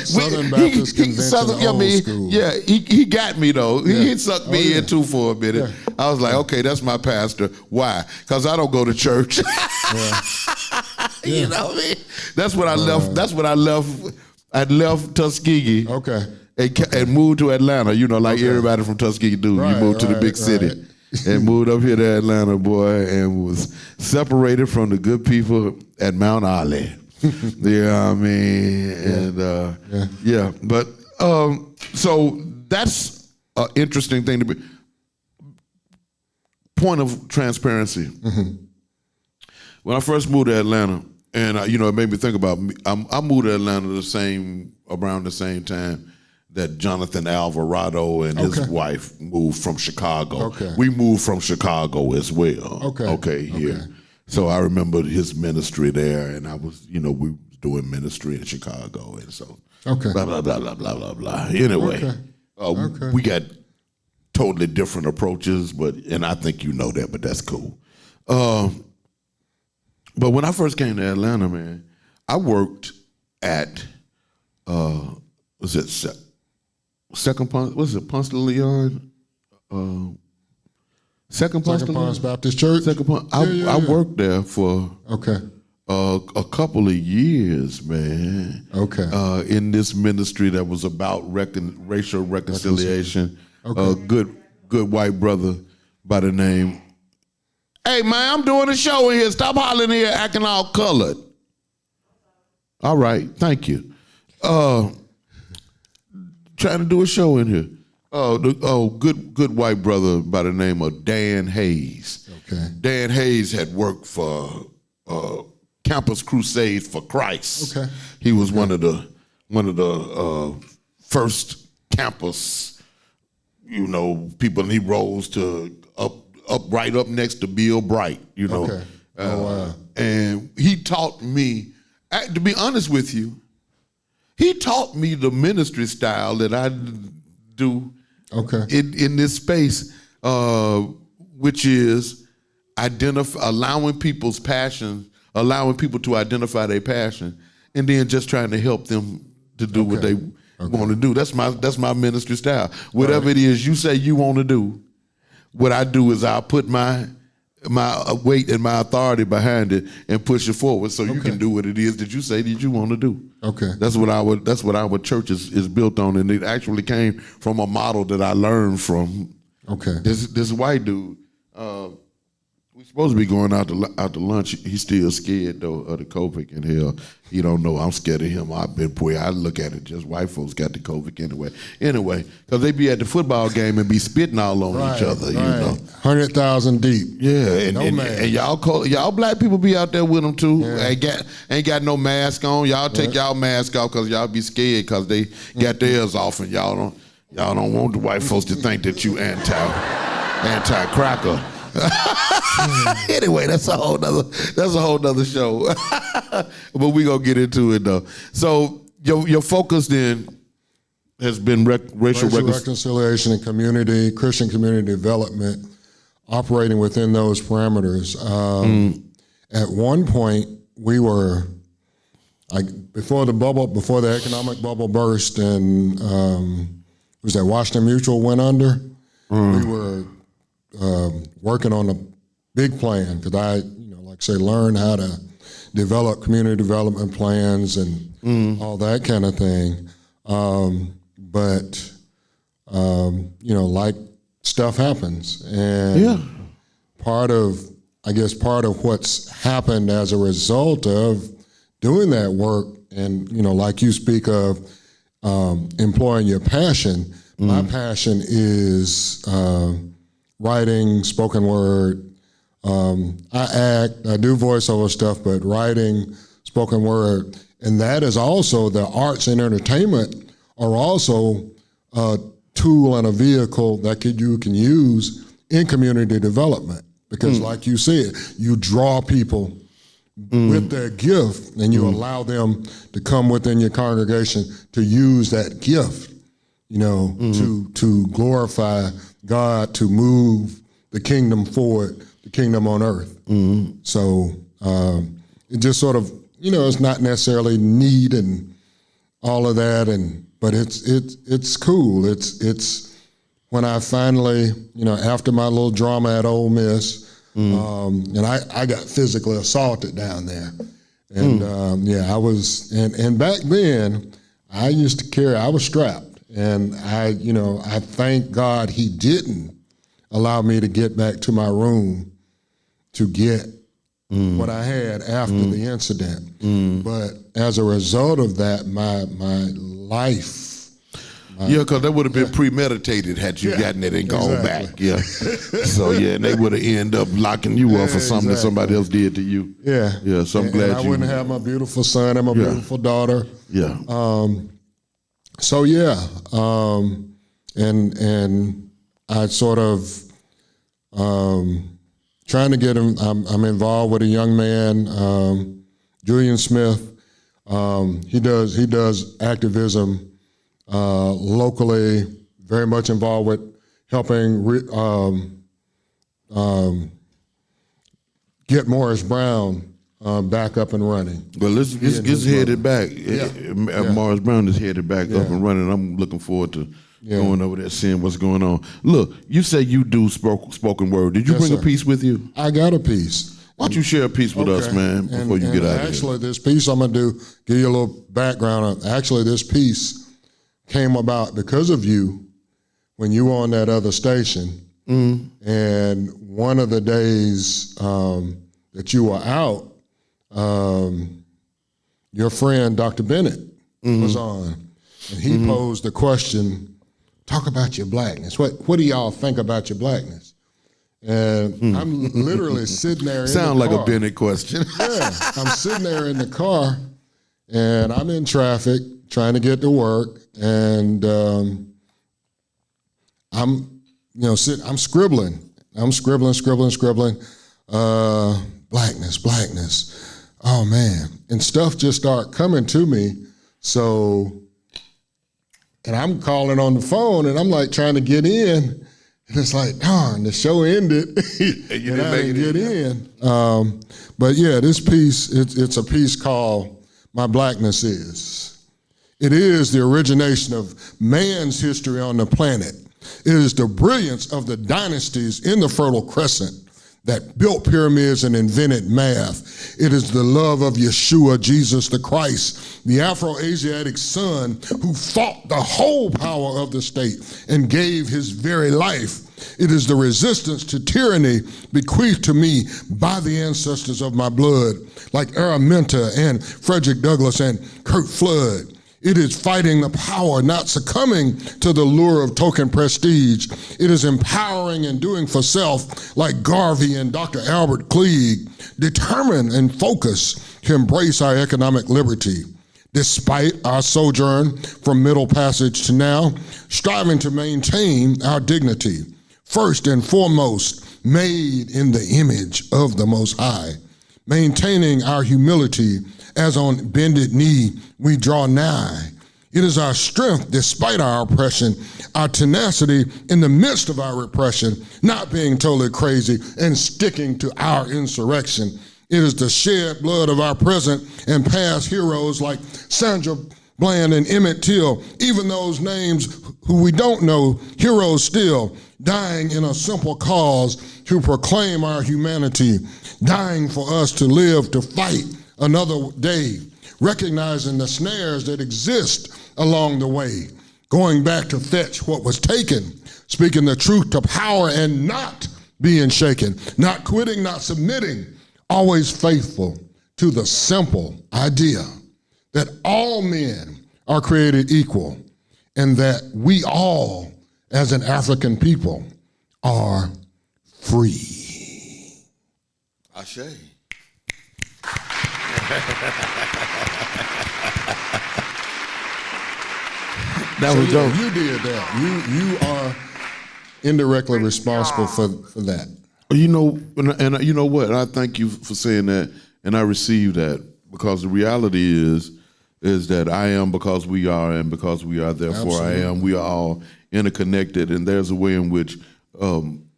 E: Southern Baptist Convention, old school.
D: Yeah, he got me though. He sucked me in too for a minute. I was like, okay, that's my pastor. Why? Because I don't go to church. You know what I mean? That's what I left. That's what I left. I left Tuskegee. And moved to Atlanta. You know, like everybody from Tuskegee do. You moved to the big city. And moved up here to Atlanta, boy, and was separated from the good people at Mount Olive. You know what I mean? And but so that's an interesting thing to be. point of transparency. When I first moved to Atlanta, and it made me think about me. I moved to Atlanta around the same time that Jonathan Alvarado and his wife moved from Chicago.
E: Okay.
D: We moved from Chicago as well.
E: Okay.
D: Here.
E: Okay.
D: So I remember his ministry there, and I was, we was doing ministry in Chicago, and so blah blah blah blah blah blah blah. Anyway, we got totally different approaches, and I think you know that, but that's cool. But when I first came to Atlanta, man, I worked at Second Ponce de Leon? Second
E: Ponce Baptist Church?
D: I worked there for a couple of years, man. In this ministry that was about racial reconciliation. A good white brother by the name. Hey, man, I'm doing a show in here. Stop hollering here, acting all colored. All right, thank you. Trying to do a show in here. Good white brother by the name of Dan Hayes. Dan Hayes had worked for Campus Crusade for Christ. He was one of the first campus, people, and he rose to right up next to Bill Bright, and he taught me, to be honest with you, he taught me the ministry style that I do in this space, which is allowing people's passion, allowing people to identify their passion, and then just trying to help them to do what they want to do. That's my ministry style. Whatever it is you say you want to do, what I do is I'll put my weight and my authority behind it and push it forward so you can do what it is that you say that you want to do. That's what our church is built on, and it actually came from a model that I learned from this white dude. We're supposed to be going out to lunch. He's still scared though of the COVID, and hell, he don't know I'm scared of him. I look at it just white folks got the COVID anyway, because they be at the football game and be spitting all on each other,
E: 100,000 deep.
D: Yeah, and y'all black people be out there with them too. Ain't got no mask on. Y'all take y'all mask off because y'all be scared because they got theirs off, and y'all don't want the white folks to think that you anti-cracker. Anyway, that's a whole nother show. But we gonna get into it though. So your focus then has been racial
E: reconciliation and Christian community development, operating within those parameters. At one point, we were before the economic bubble burst, and was that Washington Mutual went under. We were working on a big plan because I, learned how to develop community development plans and all that kind of thing. But stuff happens, and part of what's happened as a result of doing that work, and like you speak of employing your passion. My passion is writing, spoken word. I act, I do voiceover stuff, but writing, spoken word, and that is also, the arts and entertainment are also a tool and a vehicle that you can use in community development. Because like you said, you draw people with their gift, and you allow them to come within your congregation to use that gift, to glorify God, to move the kingdom forward, the kingdom on earth. So it just sort of, it's not necessarily neat and all of that, but it's cool. It's when I finally, after my little drama at Ole Miss, and I got physically assaulted down there, and I was, and back then I used to carry, I was strapped. And I thank God he didn't allow me to get back to my room to get what I had after the incident. But as a result of that, my
D: Yeah, because that would have been premeditated had you gotten it and gone back. Yeah. So, and they would have ended up locking you up for something that somebody else did to you.
E: Yeah.
D: Yeah, so I'm glad
E: I wouldn't have my beautiful son and my beautiful daughter.
D: Yeah.
E: And I sort of trying to get him. I'm involved with a young man, Julian Smith. He does activism locally. Very much involved with helping get Morris Brown back up and running.
D: Well, it's headed back. Morris Brown is headed back up and running. I'm looking forward to going over there, seeing what's going on. Look, you say you do spoken word. Did you bring a piece with you?
E: I got a piece.
D: Why don't you share a piece with us, man, before you get out of here?
E: Actually, this piece I'm going to give you a little background on. Actually, this piece came about because of you when you were on that other station. And one of the days that you were out, your friend, Dr. Bennett, was on. And he posed the question, talk about your blackness. What do y'all think about your blackness? And I'm literally sitting there in the car.
D: Sound like a Bennett question.
E: I'm sitting there in the car, and I'm in traffic trying to get to work, and I'm scribbling. I'm scribbling. Blackness. Oh man, and stuff just start coming to me. So, and I'm calling on the phone, and I'm like trying to get in. And it's like, darn, the show ended, and I didn't get in. But yeah, this piece, it's a piece called My Blackness Is. It is the origination of man's history on the planet. It is the brilliance of the dynasties in the Fertile Crescent that built pyramids and invented math. It is the love of Yeshua, Jesus the Christ, the Afro-Asiatic son who fought the whole power of the state and gave his very life. It is the resistance to tyranny bequeathed to me by the ancestors of my blood, like Araminta and Frederick Douglass and Kurt Flood. It is fighting the power, not succumbing to the lure of token prestige. It is empowering and doing for self, like Garvey and Dr. Albert Klieg, determined and focused to embrace our economic liberty. Despite our sojourn from Middle Passage to now, striving to maintain our dignity. First and foremost, made in the image of the Most High. Maintaining our humility as on bended knee we draw nigh. It is our strength despite our oppression, our tenacity in the midst of our repression, not being totally crazy and sticking to our insurrection. It is the shed blood of our present and past heroes like Sandra Bland and Emmett Till, even those names who we don't know, heroes still, dying in a simple cause to proclaim our humanity, dying for us to live, to fight another day, recognizing the snares that exist along the way, going back to fetch what was taken, speaking the truth to power and not being shaken, not quitting, not submitting, always faithful to the simple idea that all men are created equal and that we all, as an African people, are free.
D: Ashe.
E: That was dope. You did that. You are indirectly responsible for that.
D: You know, and you know what? I thank you for saying that, and I receive that, because the reality is that I am because we are, and because we are, therefore Absolutely. I am. We are all interconnected, and there's a way in which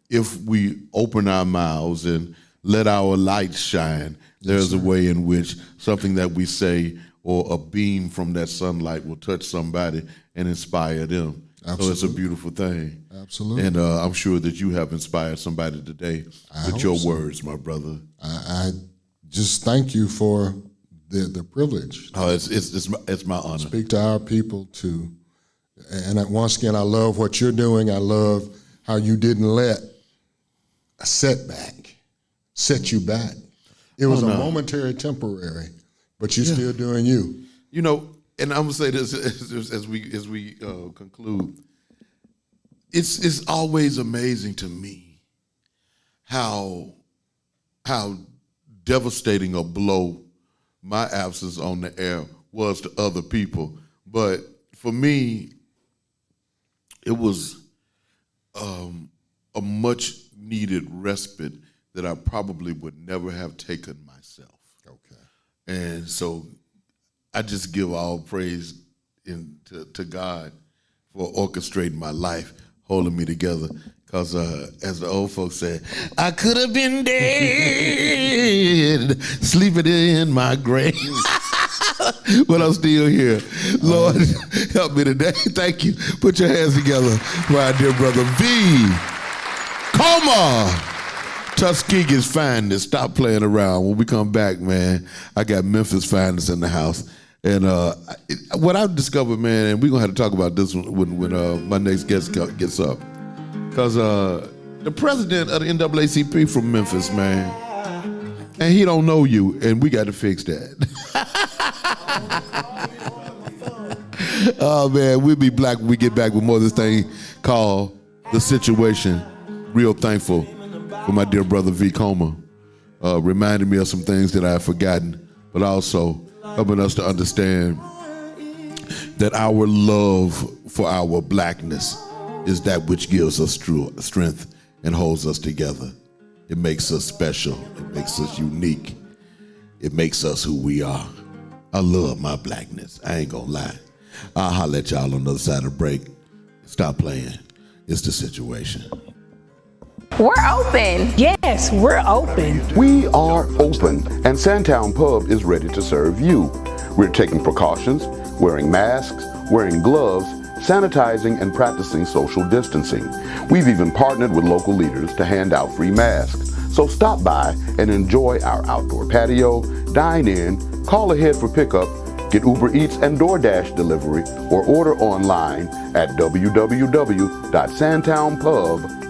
D: if we open our mouths and let our light shine, there's a way in which something that we say or a beam from that sunlight will touch somebody and inspire them. Absolutely. So it's a beautiful thing.
E: Absolutely.
D: And I'm sure that you have inspired somebody today with your words, my brother.
E: I just thank you for the privilege.
D: Oh, it's my honor.
E: Speak to our people too. And once again, I love what you're doing. I love how you didn't let a setback set you back. It was a momentary, temporary, but you're still doing you.
D: You know, and I'm gonna say this as we conclude. It's always amazing to me how devastating a blow my absence on the air was to other people, but for me, it was a much needed respite that I probably would never have taken myself.
E: Okay.
D: And so I just give all praise to God for orchestrating my life, holding me together. Because as the old folks said, I could have been dead, sleeping in my grave. But I'm still here. Lord, help me today. Thank you. Put your hands together for our dear brother V. Coleman. Tuskegee's finest. Stop playing around. When we come back, man, I got Memphis finest in the house. And what I've discovered, man, and we're going to have to talk about this when my next guest gets up. Because the president of the NAACP from Memphis, man, and he don't know you, and we got to fix that. Oh, man, we'll be black when we get back with more of this thing called The Situation. Real thankful for my dear brother V. Coleman, reminding me of some things that I have forgotten, but also helping us to understand that our love for our blackness is that which gives us strength and holds us together. It makes us special. It makes us unique. It makes us who we are. I love my blackness. I ain't gonna lie. I'll holler at y'all on the other side of the break. Stop playing. It's The Situation.
F: We're open. Yes, we're open.
G: We are open, and Sandtown Pub is ready to serve you. We're taking precautions, wearing masks, wearing gloves, sanitizing, and practicing social distancing. We've even partnered with local leaders to hand out free masks. So stop by and enjoy our outdoor patio, dine in, call ahead for pickup, get Uber Eats and DoorDash delivery, or order online at www.sandtownpub.com.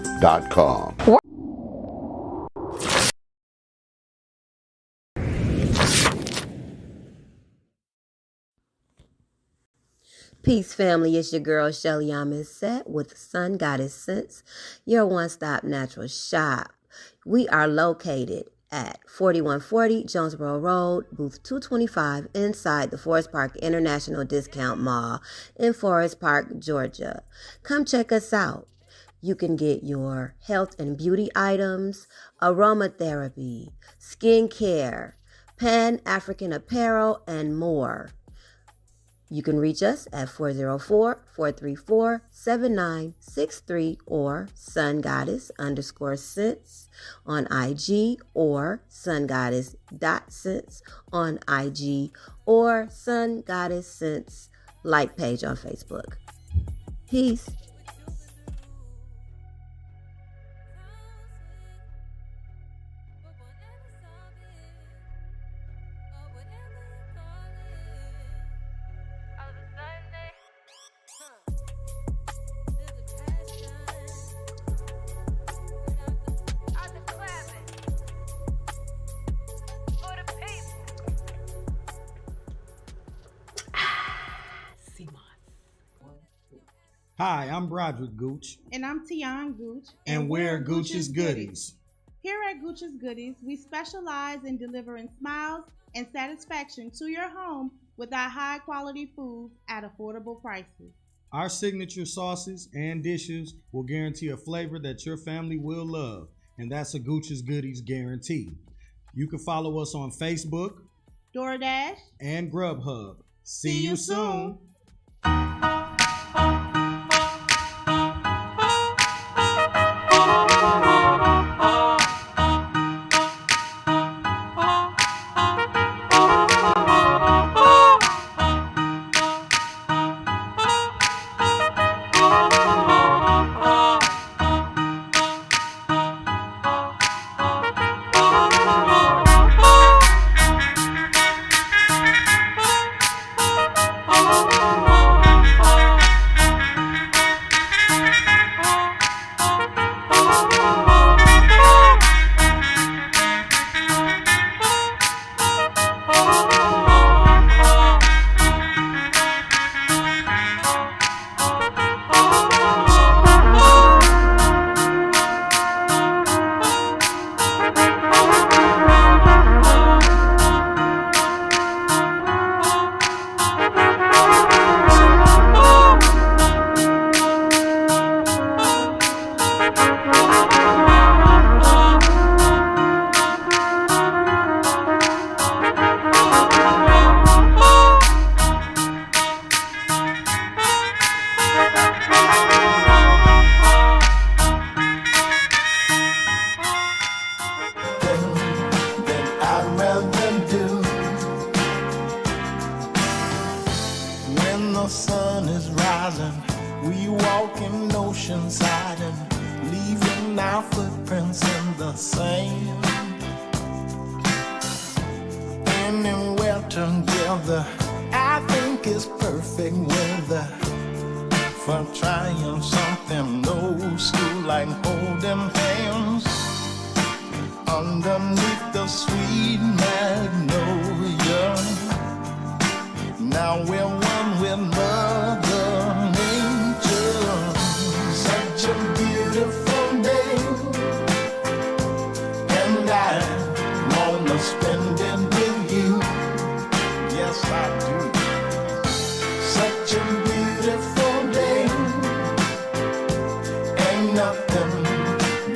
H: Peace, family. It's your girl, Shelly Set with Sun Goddess Sense, your one-stop natural shop. We are located at 4140 Jonesboro Road, booth 225, inside the Forest Park International Discount Mall in Forest Park, Georgia. Come check us out. You can get your health and beauty items, aromatherapy, skincare, Pan-African apparel, and more. You can reach us at 404-434-7963 or sungoddess_sense on IG or sungoddess.sense on IG or Sun Goddess Sense like page on Facebook. Peace.
I: Hi, I'm Broderick Gooch.
J: And I'm Tian Gooch.
I: And we're Gooch's Goodies.
J: Here at Gooch's Goodies, we specialize in delivering smiles and satisfaction to your home with our high-quality foods at affordable prices.
I: Our signature sauces and dishes will guarantee a flavor that your family will love, and that's a Gooch's Goodies guarantee. You can follow us on Facebook,
J: DoorDash,
I: and Grubhub. See you soon.
B: Oh,
K: rather do. When the sun is rising, we walk in Oceanside and leaving our footprints in the sand. Anywhere together, I think it's perfect weather for trying something old school like holding hands underneath the sweet magnolia. Now we're one with Mother Nature. Such a beautiful day, and I wanna spend it with you. Yes, I do. Such a beautiful day, ain't nothing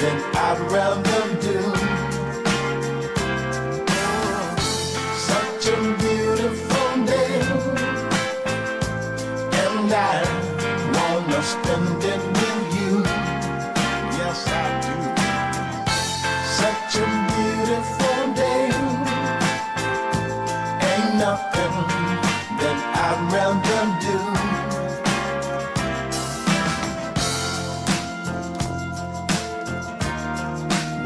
K: that I'd rather do. Such a beautiful day, and I wanna spend it with you. Yes, I do. Such a beautiful day, ain't nothing that I'd rather do.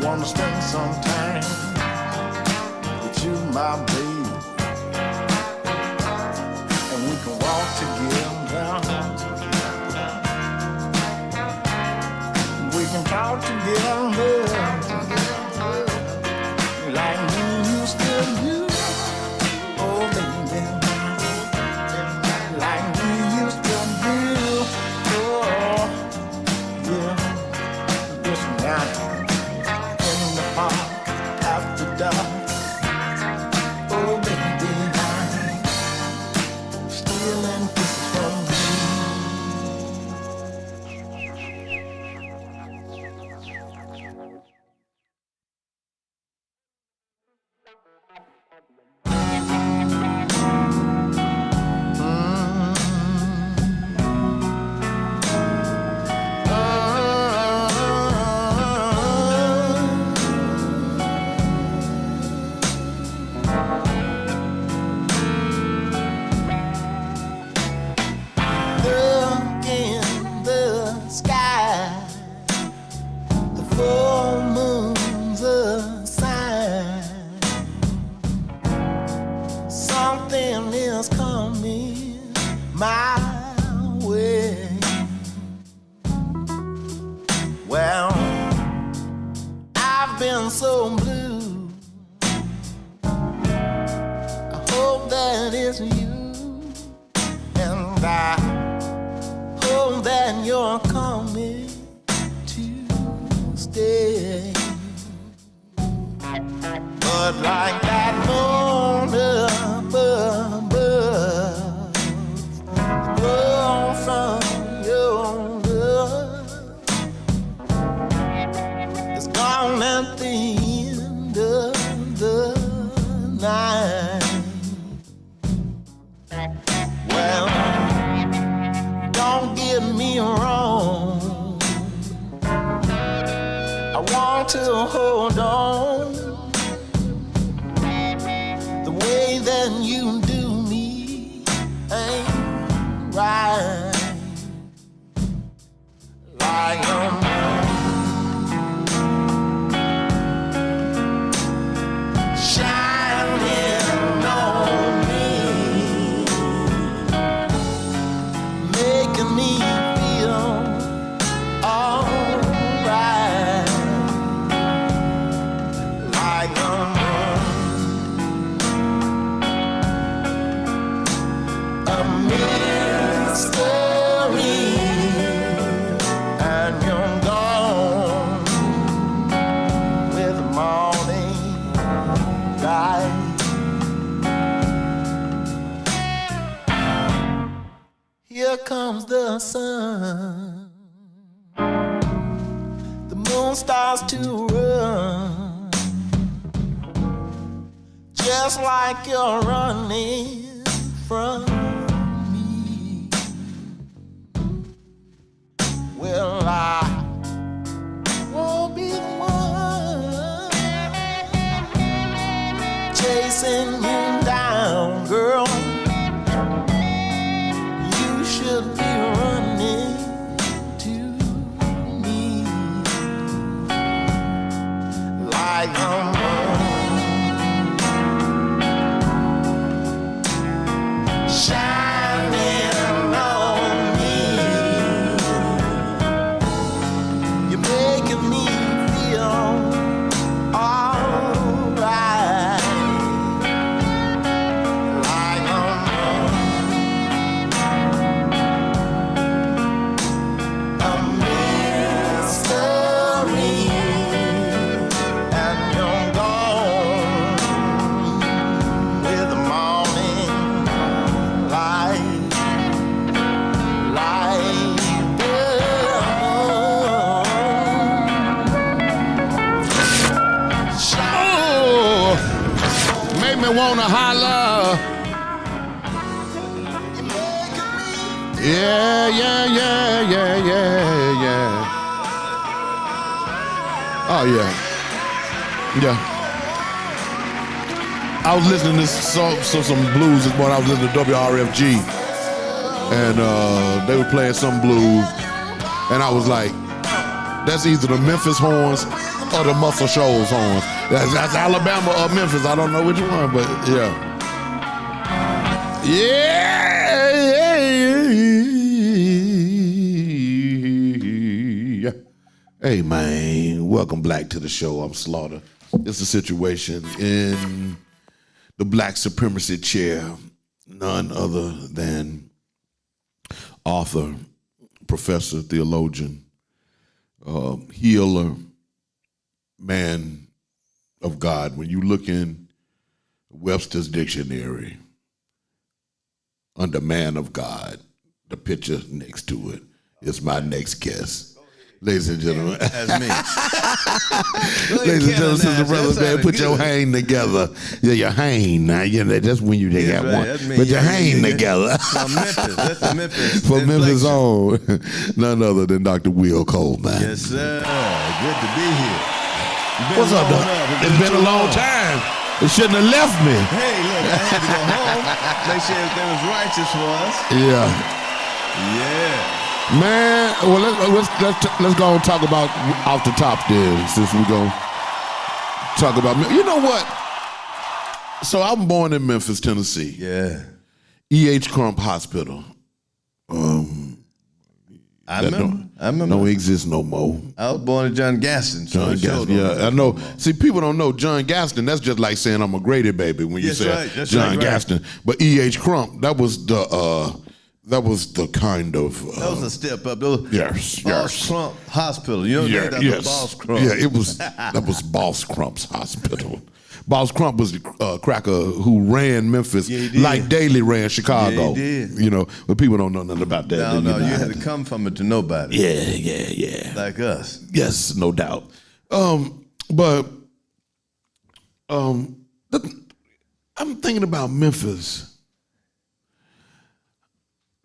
K: Wanna spend some time with you, my baby, and we can walk together. We can talk together like we used to do. Oh, baby, like we used to do. Oh, yeah, this night in the park after dark. Oh, baby, I'm stealing kisses from you. Look in the sky, the full moon's a sign. Something is coming my way. Well, I've been so blue, I hope that it's you, and I hope that you're coming to stay. But like that moon up above, glow from your love is gone at the end of the night. Well, don't get me wrong, I want to hold on the way that you do me ain't right. Like a moon shining on me, making me feel alright. Like a mystery, and you're gone with the morning light. Here comes the sun, the moon starts to run, just like you're running from me. Well, I won't be the one chasing you down, girl. You should be running to me like I'm shining on me. You're making me feel alright, like a mystery, and you're gone with the morning light,
D: Oh, make me wanna holler. Yeah, yeah, yeah, yeah, yeah, yeah. Oh yeah, yeah. I was listening to some blues this morning. I was listening to WRFG, and they were playing some blues, and I was like, that's either the Memphis horns or the Muscle Shoals horns. That's Alabama or Memphis. I don't know which one, but yeah. Yeah. Hey man, welcome back to the show. I'm Slaughter. It's a situation in the black supremacy chair. None other than author, professor, theologian, healer, man of God. When you look in Webster's dictionary, under man of God, the picture next to it is my next guest. Ladies and gentlemen.
L: That's me.
D: Ladies and gentlemen, sister, brothers, man, put your hand together. Yeah, your hand. Now, you know, that's when you they got
L: right,
D: one.
L: that's me.
D: Put your
L: Yeah,
D: hand
L: yeah.
D: together.
L: From Memphis. That's the Memphis.
D: For Memphis
L: inflection.
D: on, none other than Dr. Will Coleman.
L: Yes, sir. Good to be here.
D: What's up, Doc? It's been a long time. It shouldn't have left me.
L: Hey, look, I had to go home, make sure everything was righteous for us.
D: Yeah.
L: Yeah.
D: Man, well, let's go and talk about off the top then, since we're going to talk about, you know what? So I'm born in Memphis, Tennessee.
L: Yeah.
D: E.H. Crump Hospital.
L: I remember.
D: Don't exist no more.
L: I was born in John Gaston. So
D: John Gaston, yeah, I know. See, people don't know John Gaston. That's just like saying I'm a Grady baby when you
L: That's
D: say
L: right, that's
D: John
L: right.
D: Gaston. But E.H. Crump, that was the kind of.
L: That was a step up. Boss
D: Yes.
L: Crump Hospital. You know that?
D: Yes.
L: Boss Crump.
D: Yeah, it was. That was Boss Crump's hospital. Boss Crump was the cracker who ran Memphis like Daley ran Chicago.
L: Yeah, he did.
D: You know, but people don't know nothing about that.
L: No, you had to come from it to nobody.
D: Yeah.
L: Like us.
D: Yes, no doubt. But I'm thinking about Memphis.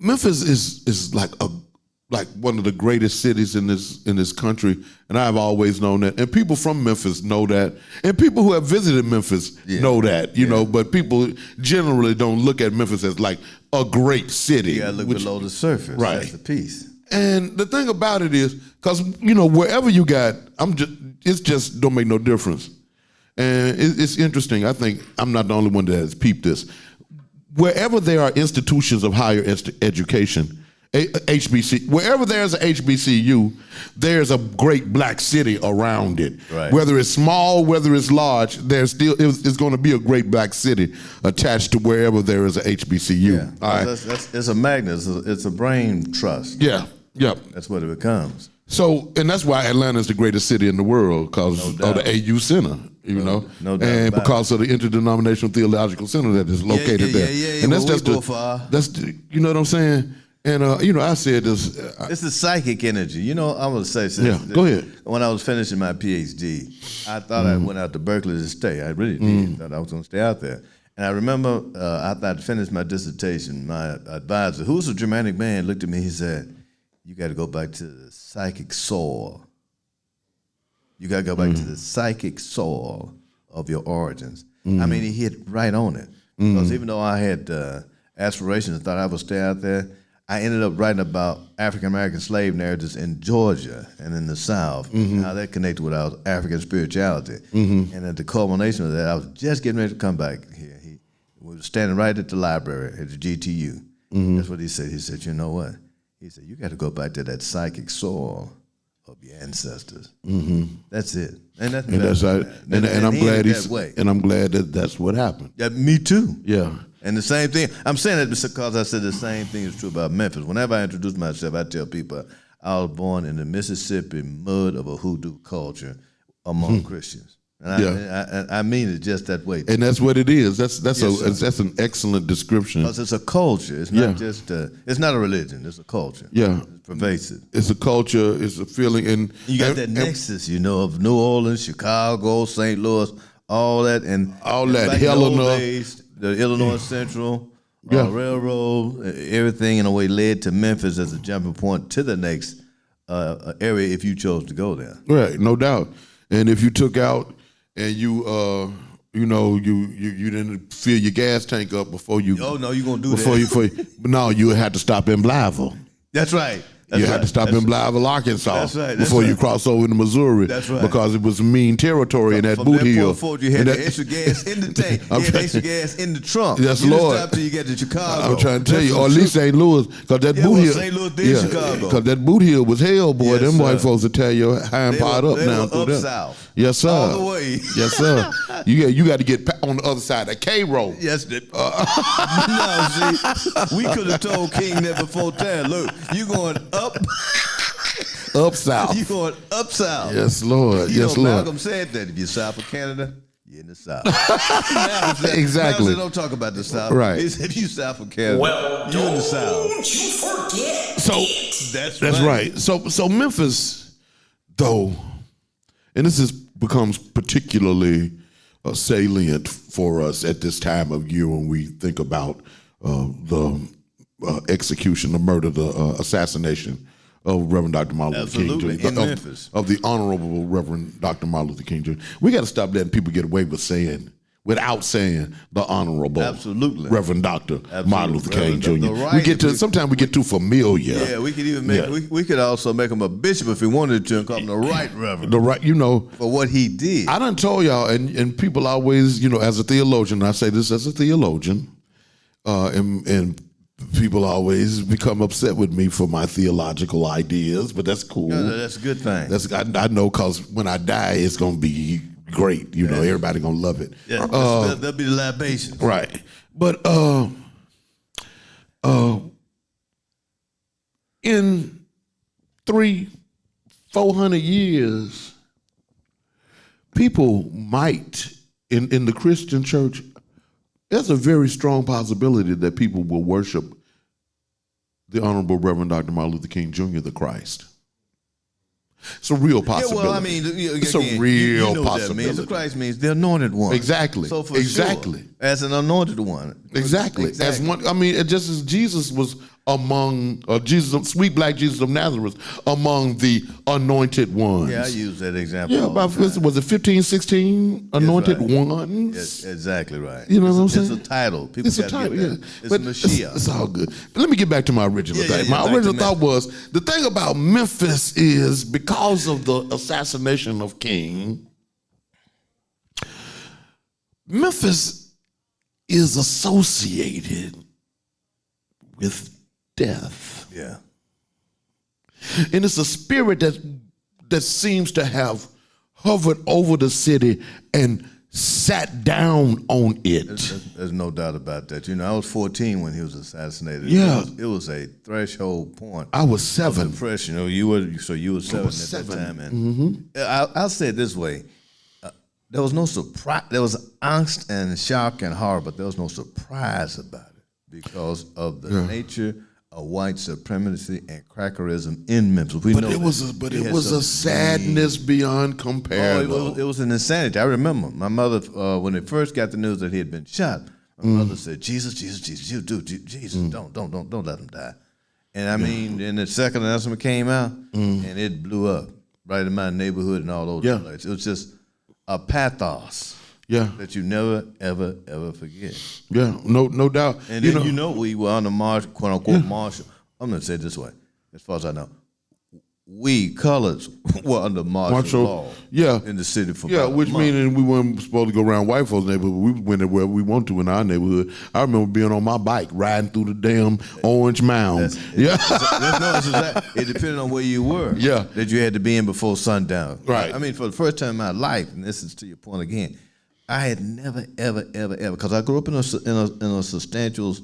D: Memphis is like one of the greatest cities in this country, and I've always known that. And people from Memphis know that, and people who have visited Memphis know that. You know, but people generally don't look at Memphis as like a great city.
L: You gotta look below the surface.
D: Right.
L: That's the piece.
D: And the thing about it is, because you know, wherever you got, it just don't make no difference. And it's interesting. I think I'm not the only one that has peeped this. Wherever there are institutions of higher education, HBC, wherever there's a HBCU, there's a great black city around it.
L: Right.
D: Whether it's small, whether it's large, there's still it's going to be a great black city attached to wherever there is a HBCU.
L: Yeah.
D: All right.
L: It's a magnet. It's a brain trust.
D: Yeah. Yep.
L: That's what it becomes.
D: So, and that's why Atlanta is the greatest city in the world, because of the AU Center, you know,
L: no doubt
D: and
L: about
D: because of the Interdenominational Theological Center that is located there. And that's
L: well,
D: just
L: we go far.
D: you know what I'm saying? And you know, I said this.
L: It's the psychic energy. You know, I'm gonna say something.
D: Yeah, go ahead.
L: When I was finishing my PhD, I thought I went out to Berkeley to stay. I really did. Thought I was gonna stay out there. And I remember after I'd finished my dissertation, my advisor, who was a Germanic man, looked at me. He said, "You got to go back to the psychic soil. You got to go back to the psychic soil of your origins." I mean, he hit right on it. Because even though I had aspirations and thought I would stay out there, I ended up writing about African-American slave narratives in Georgia and in the South, and how that connected with our African spirituality. And at the culmination of that, I was just getting ready to come back here. We were standing right at the library at the GTU. That's what he said. He said, you know what? He said, you got to go back to that psychic soil of your ancestors. That's it. And that's
D: right. And I'm glad I'm glad that that's what happened.
L: Yeah, me too.
D: Yeah.
L: And the same thing, I'm saying that because I said the same thing is true about Memphis. Whenever I introduce myself, I tell people I was born in the Mississippi mud of a hoodoo culture among Christians. And I mean it just that way.
D: And that's what it is. That's an excellent description.
L: Because it's a culture. It's not just it's not a religion. It's a culture.
D: Yeah.
L: It's pervasive.
D: It's a culture. It's a feeling. And
L: you got that nexus, of New Orleans, Chicago, St. Louis, all that. And
D: all that.
L: Helena. The Illinois Central Railroad, everything in a way led to Memphis as a jumping point to the next area if you chose to go there.
D: Right, no doubt. And if you took out and you didn't fill your gas tank up before you.
L: Oh no, you're gonna do that.
D: No, you had to stop in Blytheville.
L: That's right.
D: You had to stop in Blytheville, Arkansas, before you cross over to Missouri.
L: That's right.
D: Because it was mean territory in that boot hill.
L: You had the extra gas in the tank. You had extra gas in the trunk.
D: Yes,
L: you
D: Lord.
L: You stop till you get to Chicago.
D: I'm trying to tell you, or at least St. Louis, because that boot hill.
L: St. Louis did Chicago.
D: Because that boot hill was hell, boy.
L: Yes,
D: them
L: sir.
D: white folks will tear your hind part up now through there.
L: South.
D: Yes, sir.
L: All the way.
D: Yes, sir. You got to get on the other side of K Road.
L: Yes. No, see, we could have told King that before time. Look, you going up.
D: Up south.
L: You going up south.
D: Yes, Lord. Yes, Lord.
L: Malcolm said that if you're south of Canada, you're in the south.
D: Exactly.
L: Don't talk about the south.
D: Right.
L: If you're south of Canada, you're in the south. Don't you forget.
D: So that's right. So Memphis, though, and this becomes particularly salient for us at this time of year when we think about the execution, the murder, the assassination of Reverend Dr. Martin Luther King Jr.
L: In Memphis.
D: Of the Honorable Reverend Dr. Martin Luther King Jr. We got to stop letting people get away with without saying the Honorable Reverend Dr. Martin Luther King Jr. Sometimes we get too familiar.
L: Yeah, we could even we could also make him a bishop if we wanted to and call him the right Reverend.
D: The right,
L: for what he did.
D: I done told y'all, and people always, as a theologian, I say this as a theologian, and people always become upset with me for my theological ideas, but that's cool.
L: No, that's a good thing.
D: I know, because when I die, it's going to be great. Everybody going to love it.
L: Yeah, there'll be the libations.
D: Right. But in 300-400 years, people might, in the Christian church, there's a very strong possibility that people will worship the Honorable Reverend Dr. Martin Luther King Jr., the Christ. It's a real possibility.
L: Yeah, well, I mean,
D: it's a real possibility.
L: The Christ means the anointed one.
D: Exactly.
L: So for
D: exactly.
L: Sure, as an anointed one.
D: Exactly. As one. I mean, just as Jesus was among sweet black Jesus of Nazareth, among the anointed ones.
L: Yeah, I use that example.
D: Yeah, was it 15, 16 anointed ones?
L: Yes, exactly right.
D: You know what I'm saying?
L: It's a title. People
D: it's a title, yeah.
L: It's a Mashiach.
D: It's all good. But let me get back to my original thing. My original thought was, the thing about Memphis is, because of the assassination of King, Memphis is associated with death.
L: Yeah.
D: And it's a spirit that seems to have hovered over the city and sat down on it.
L: There's no doubt about that. I was 14 when he was assassinated.
D: Yeah.
L: It was a threshold point.
D: I was 7.
L: Depression. You were 7 at that time. And I'll say it this way. There was no surprise. There was angst and shock and horror, but there was no surprise about it because of the nature of white supremacy and crackerism in Memphis.
D: It was a sadness beyond compare.
L: It was an insanity. I remember my mother, when they first got the news that he had been shot, my mother said, Jesus, don't let him die. And I mean, and the second announcement came out, and it blew up right in my neighborhood and all those places. It was just a pathos
D: Yeah.
L: that you never, ever, ever forget.
D: Yeah, no doubt.
L: And then you know we were under quote unquote martial. I'm gonna say it this way, as far as I know, we coloreds were under martial law.
D: Yeah,
L: in the city for
D: yeah,
L: about a
D: which
L: month.
D: meaning we weren't supposed to go around white folks' neighborhood. We went where we want to in our neighborhood. I remember being on my bike riding through the damn Orange Mound.
L: It depended on where you were.
D: Yeah,
L: that you had to be in before sundown.
D: Right.
L: I mean, for the first time in my life, and this is to your point again, I had never, ever, ever, ever, because I grew up in a substantial,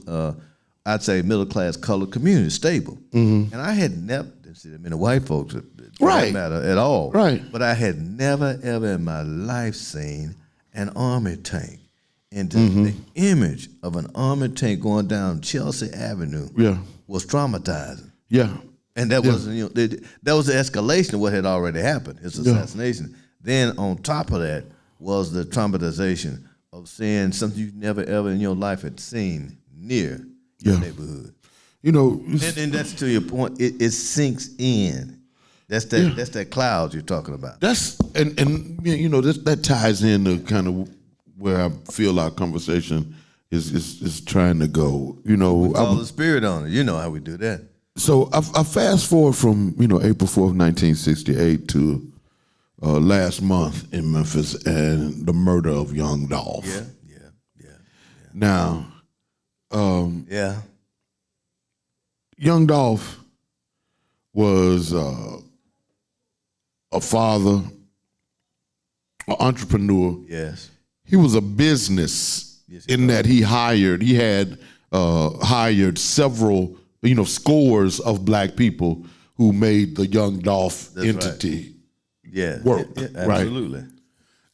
L: I'd say middle class colored community, stable, and I had never. See, I mean, the white folks,
D: right,
L: matter at all,
D: right?
L: But I had never, ever in my life seen an army tank, and the image of an army tank going down Chelsea Avenue, was traumatizing.
D: Yeah,
L: and that wasn't, that was the escalation of what had already happened, his assassination. Then on top of that was the traumatization of seeing something you never ever in your life had seen near your neighborhood.
D: You know,
L: and that's to your point. It sinks in. That's that cloud you're talking about.
D: That's and you know that ties in to kind of where I feel our conversation is trying to go. You know,
L: we call the spirit on it. You know how we do that.
D: So I fast forward from April 4th, 1968 to last month in Memphis and the murder of young Dolph.
L: Yeah.
D: Now,
L: yeah.
D: Young Dolph was a father, an entrepreneur.
L: Yes.
D: He was a business in that he had hired several, scores of black people who made the Young Dolph entity work.
L: Yeah, absolutely.
D: Right?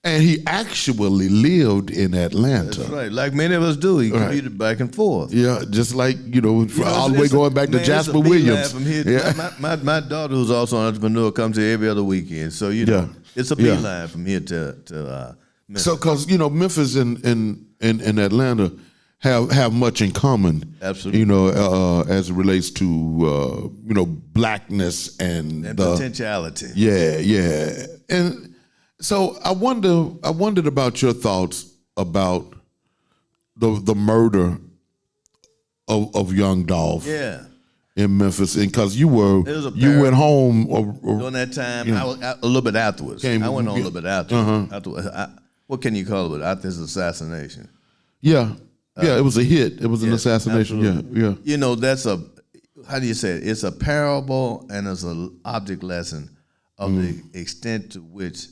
D: And he actually lived in Atlanta.
L: That's right. Like many of us do. He commuted back and forth.
D: Yeah, just like, all the way going back to Jasper Williams.
L: From here. Yeah. My daughter, who's also an entrepreneur, comes here every other weekend. So, it's a beeline from here to Memphis. So,
D: because, Memphis and Atlanta have much in common.
L: Absolutely.
D: As it relates to, blackness and
L: potentiality.
D: Yeah. And so I wondered about your thoughts about the murder of young Dolph.
L: Yeah.
D: In Memphis, and because you went home
L: during that time. I was a little bit afterwards. I went on a little bit afterwards. What can you call it? After his assassination.
D: Yeah. It was a hit. It was an assassination.
L: Absolutely. Yeah. That's how do you say it? It's a parable and it's an object lesson of the extent to which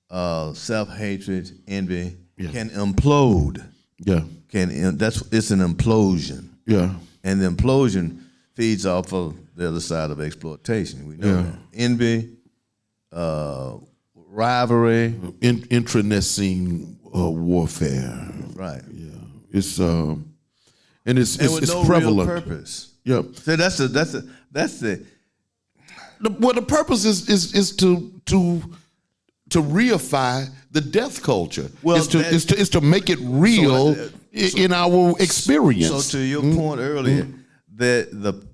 L: self-hatred, envy can implode.
D: Yeah.
L: It's an implosion.
D: Yeah.
L: And the implosion feeds off of the other side of exploitation. We know that. Envy, rivalry.
D: Internecine warfare.
L: Right.
D: Yeah. It's it's
L: with
D: prevalent.
L: Real purpose.
D: Yep.
L: So that's the
D: the purpose is to reify the death culture.
L: Well,
D: is to make it real in our experience.
L: So to your point earlier, that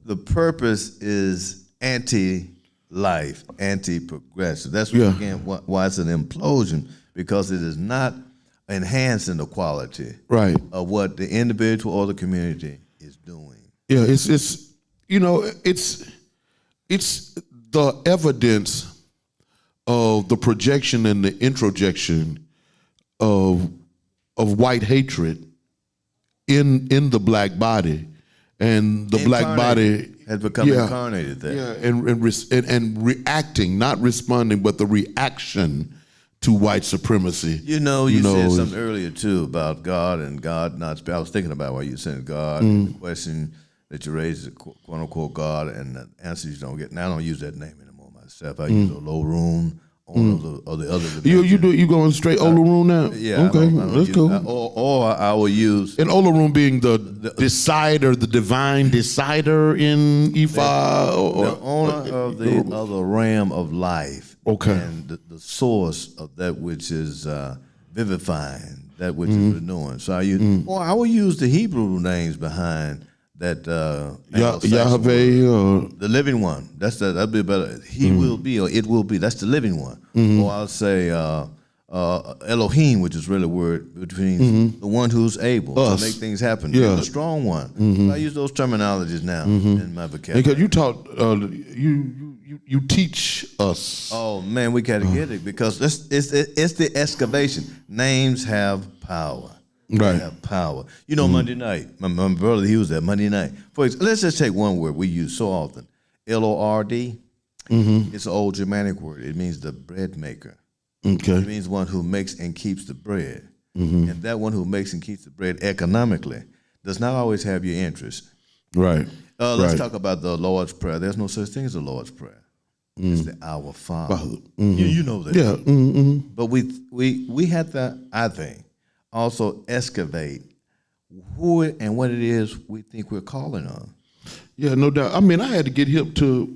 L: the purpose is anti-life, anti-progressive. That's again why it's an implosion, because it is not enhancing the quality of what the individual or the community is doing.
D: Yeah, it's the evidence of the projection and the introjection of white hatred in the black body, and the black body
L: has become incarnated there.
D: Yeah, and reacting, not responding, but the reaction to white supremacy.
L: You said something earlier too about God and God not. I was thinking about why you said God and the question that you raised, quote unquote God, and the answers you don't get. Now I don't use that name anymore myself. I use Olorun or the other.
D: You going straight Olorun now?
L: Yeah.
D: Okay, that's cool.
L: Or I will use
D: and Olorun being the decider, the divine decider in Ifa,
L: the owner of the realm of life.
D: Okay,
L: and the source of that which is vivifying, that which is renewing. So I will use the Hebrew names behind that.
D: Yahweh,
L: the living one. That'd be better. He will be, or it will be. That's the living one. Or I'll say Elohim, which is really a word between the one who's able to make things happen, the strong one. I use those terminologies now in my vocabulary.
D: Because you taught, you teach us.
L: Oh man, we gotta get it because it's the excavation. Names have power.
D: Right.
L: They have power. You know, Monday night, my brother, he was there Monday night. For example, let's just take one word we use so often, Lord. It's an old Germanic word. It means the bread maker.
D: Okay.
L: It means one who makes and keeps the bread. And that one who makes and keeps the bread economically does not always have your interest.
D: Right.
L: Let's talk about the Lord's Prayer. There's no such thing as the Lord's Prayer. It's the Our Father. You know that.
D: Yeah.
L: But we had to, I think, also excavate who and what it is we think we're calling on.
D: Yeah, no doubt. I mean, I had to get hip to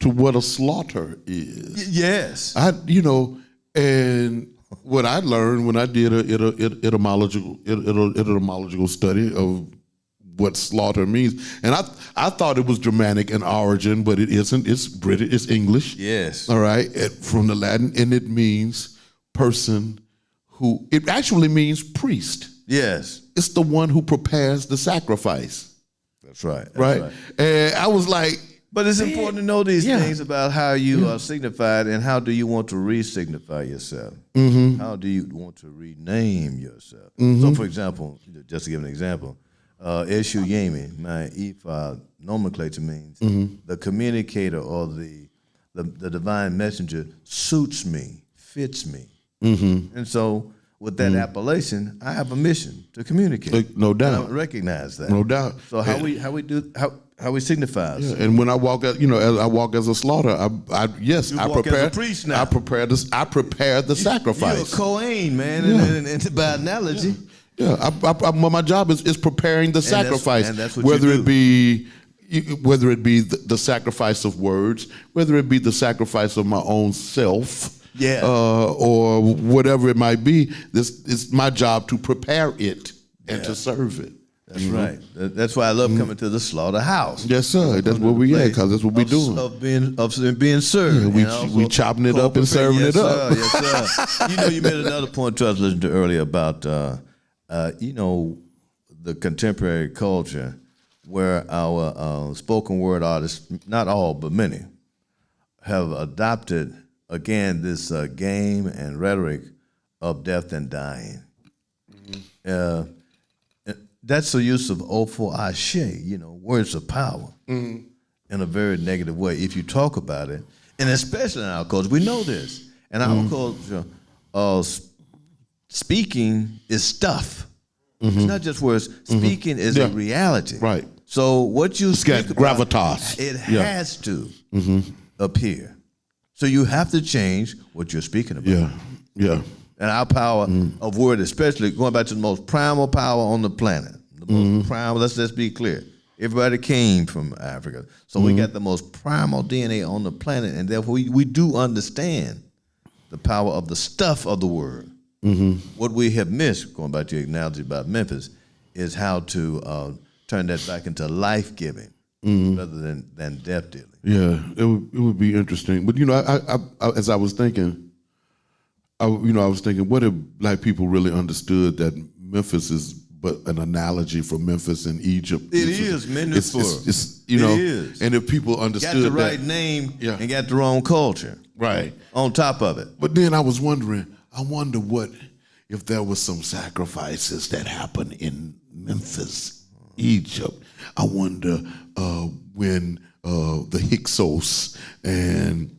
D: what a slaughter is.
L: Yes.
D: And what I learned when I did an etymological study of what slaughter means, and I thought it was Germanic in origin, but it isn't. It's British. It's English.
L: Yes.
D: All right, from the Latin, and it means person who. It actually means priest.
L: Yes.
D: It's the one who prepares the sacrifice.
L: That's right.
D: Right. And I was like.
L: But it's important to know these things about how you are signified and how do you want to re-signify yourself. How do you want to rename yourself? So, for example, just to give an example, Eshu Yemi, my Ifa nomenclature means the communicator or the divine messenger suits me, fits me. And so with that appellation, I have a mission to communicate.
D: No doubt.
L: And I recognize that.
D: No doubt.
L: So how we signify.
D: Yeah, and when I walk as I walk as a slaughter, I prepare.
L: As a priest now.
D: I prepare the sacrifice.
L: You're a Kohen, man, and by analogy.
D: Yeah, my job is preparing the sacrifice,
L: and that's what
D: whether
L: you do.
D: whether it be the sacrifice of words, whether it be the sacrifice of my own self. Or whatever it might be, it's my job to prepare it and to serve it.
L: That's right. That's why I love coming to the slaughterhouse.
D: Yes, sir. That's where we at, because that's what we doing.
L: Of being served.
D: Yeah, we chopping it up and serving it up.
L: Yes, sir. You made another point I was listening to earlier about, the contemporary culture where our spoken word artists, not all, but many, have adopted, again, this game and rhetoric of death and dying. That's the use of ofo ashe, words of power, in a very negative way. If you talk about it, and especially in our culture, we know this. In our culture, speaking is stuff. It's not just words. Speaking is a reality.
D: Right.
L: So what you speak about,
D: gravitas.
L: it has to appear. So you have to change what you're speaking about.
D: Yeah.
L: And our power of word, especially going back to the most primal power on the planet. The most primal, let's just be clear. Everybody came from Africa. So we got the most primal DNA on the planet, and therefore we do understand the power of the stuff of the word. What we have missed, going back to your analogy about Memphis, is how to turn that back into life-giving rather than death-dealing. Yeah,
D: it would be interesting. But, I as I was thinking, I was thinking, what if Black people really understood that Memphis is but an analogy for Memphis in Egypt?
L: It is, Memphis.
D: It is. And if people understood
L: got the right name and got the wrong culture,
D: right,
L: on top of it.
D: But then I was wondering, I wonder what if there was some sacrifices that happened in Memphis, Egypt. I wonder when the Hyksos and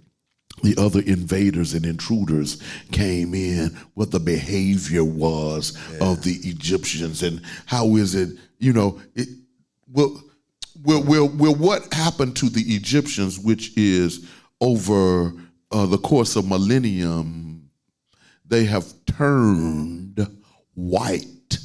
D: the other invaders and intruders came in, what the behavior was of the Egyptians, and how is it, will what happened to the Egyptians, which is over the course of millennium, they have turned white.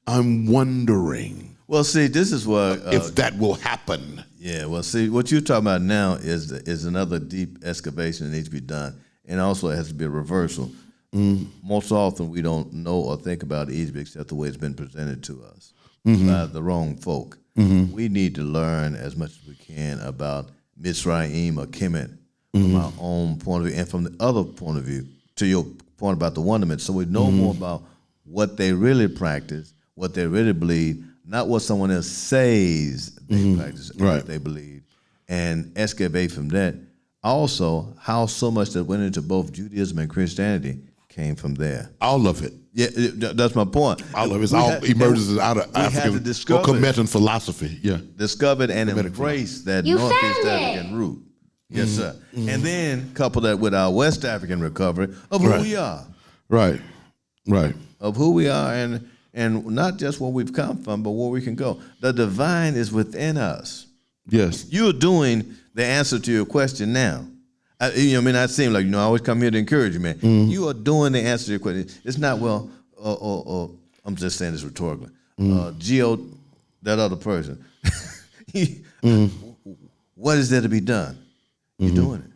D: I'm wondering.
L: Well, see, this is what
D: if that will happen.
L: Yeah, well, see, what you're talking about now is another deep excavation that needs to be done, and also it has to be a reversal. Most often, we don't know or think about Egypt except the way it's been presented to us by the wrong folk. We need to learn as much as we can about Mitzrayim or Kemet from our own point of view and from the other point of view, to your point about the wonderment, so we know more about what they really practice, what they really believe, not what someone else says they practice and what they believe, and excavate from that. Also, how so much that went into both Judaism and Christianity came from there.
D: All of it.
L: Yeah, that's my point.
D: All of it emerges out of African or Cometan philosophy. Yeah,
L: discovered and embraced that Northeast African root. Yes, sir. And then couple that with our West African recovery of who we are.
D: Right.
L: Of who we are, and not just where we've come from, but where we can go. The divine is within us.
D: Yes.
L: You're doing the answer to your question now. I seem like, I always come here to encourage you, man. You are doing the answer to your question. It's not, I'm just saying this rhetorically. Geo, that other person, what is there to be done? You're doing it.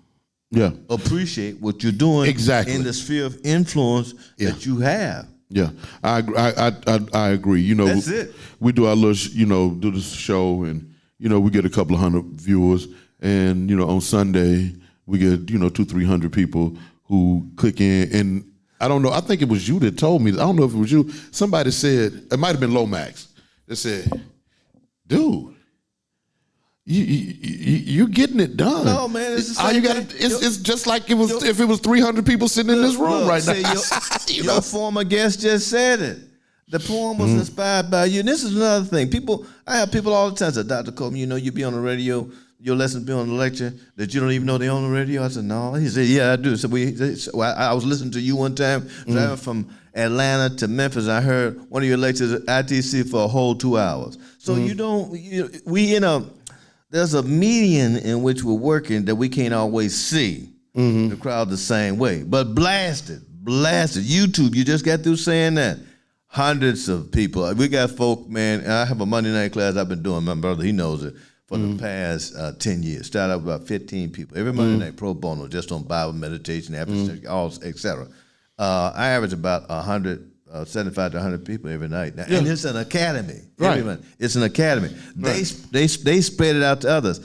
D: Yeah.
L: Appreciate what you're doing in the sphere of influence that you have.
D: Yeah, I agree.
L: That's it.
D: We do our little, do this show, and we get a couple of hundred viewers, and on Sunday we get 200-300 people who click in, and I don't know. I think it was you that told me. I don't know if it was you. Somebody said it might have been Lomax. They said, "Dude, you're getting it done."
L: No, man, it's
D: all you got. It's just like it was if it was 300 people sitting in this room right now.
L: Your former guest just said it. The poem was inspired by you. And this is another thing. I have people all the time say, Dr. Coleman, you be on the radio, your lessons be on the lecture, that you don't even know they're on the radio. I said, no. He said, yeah, I do. So I was listening to you one time, driving from Atlanta to Memphis. I heard one of your lectures at ITC for a whole 2 hours. So there's a median in which we're working that we can't always see the crowd the same way. But blasted. YouTube, you just got through saying that. Hundreds of people. We got folk, man, and I have a Monday night class I've been doing. My brother, he knows it, for the past 10 years. Started out with about 15 people. Every Monday night, pro bono, just on Bible, meditation, Afrocentric, all, et cetera. I average about 75 to 100 people every night. Now, and it's an academy.
D: Right.
L: It's an academy. Right. They spread it out to others.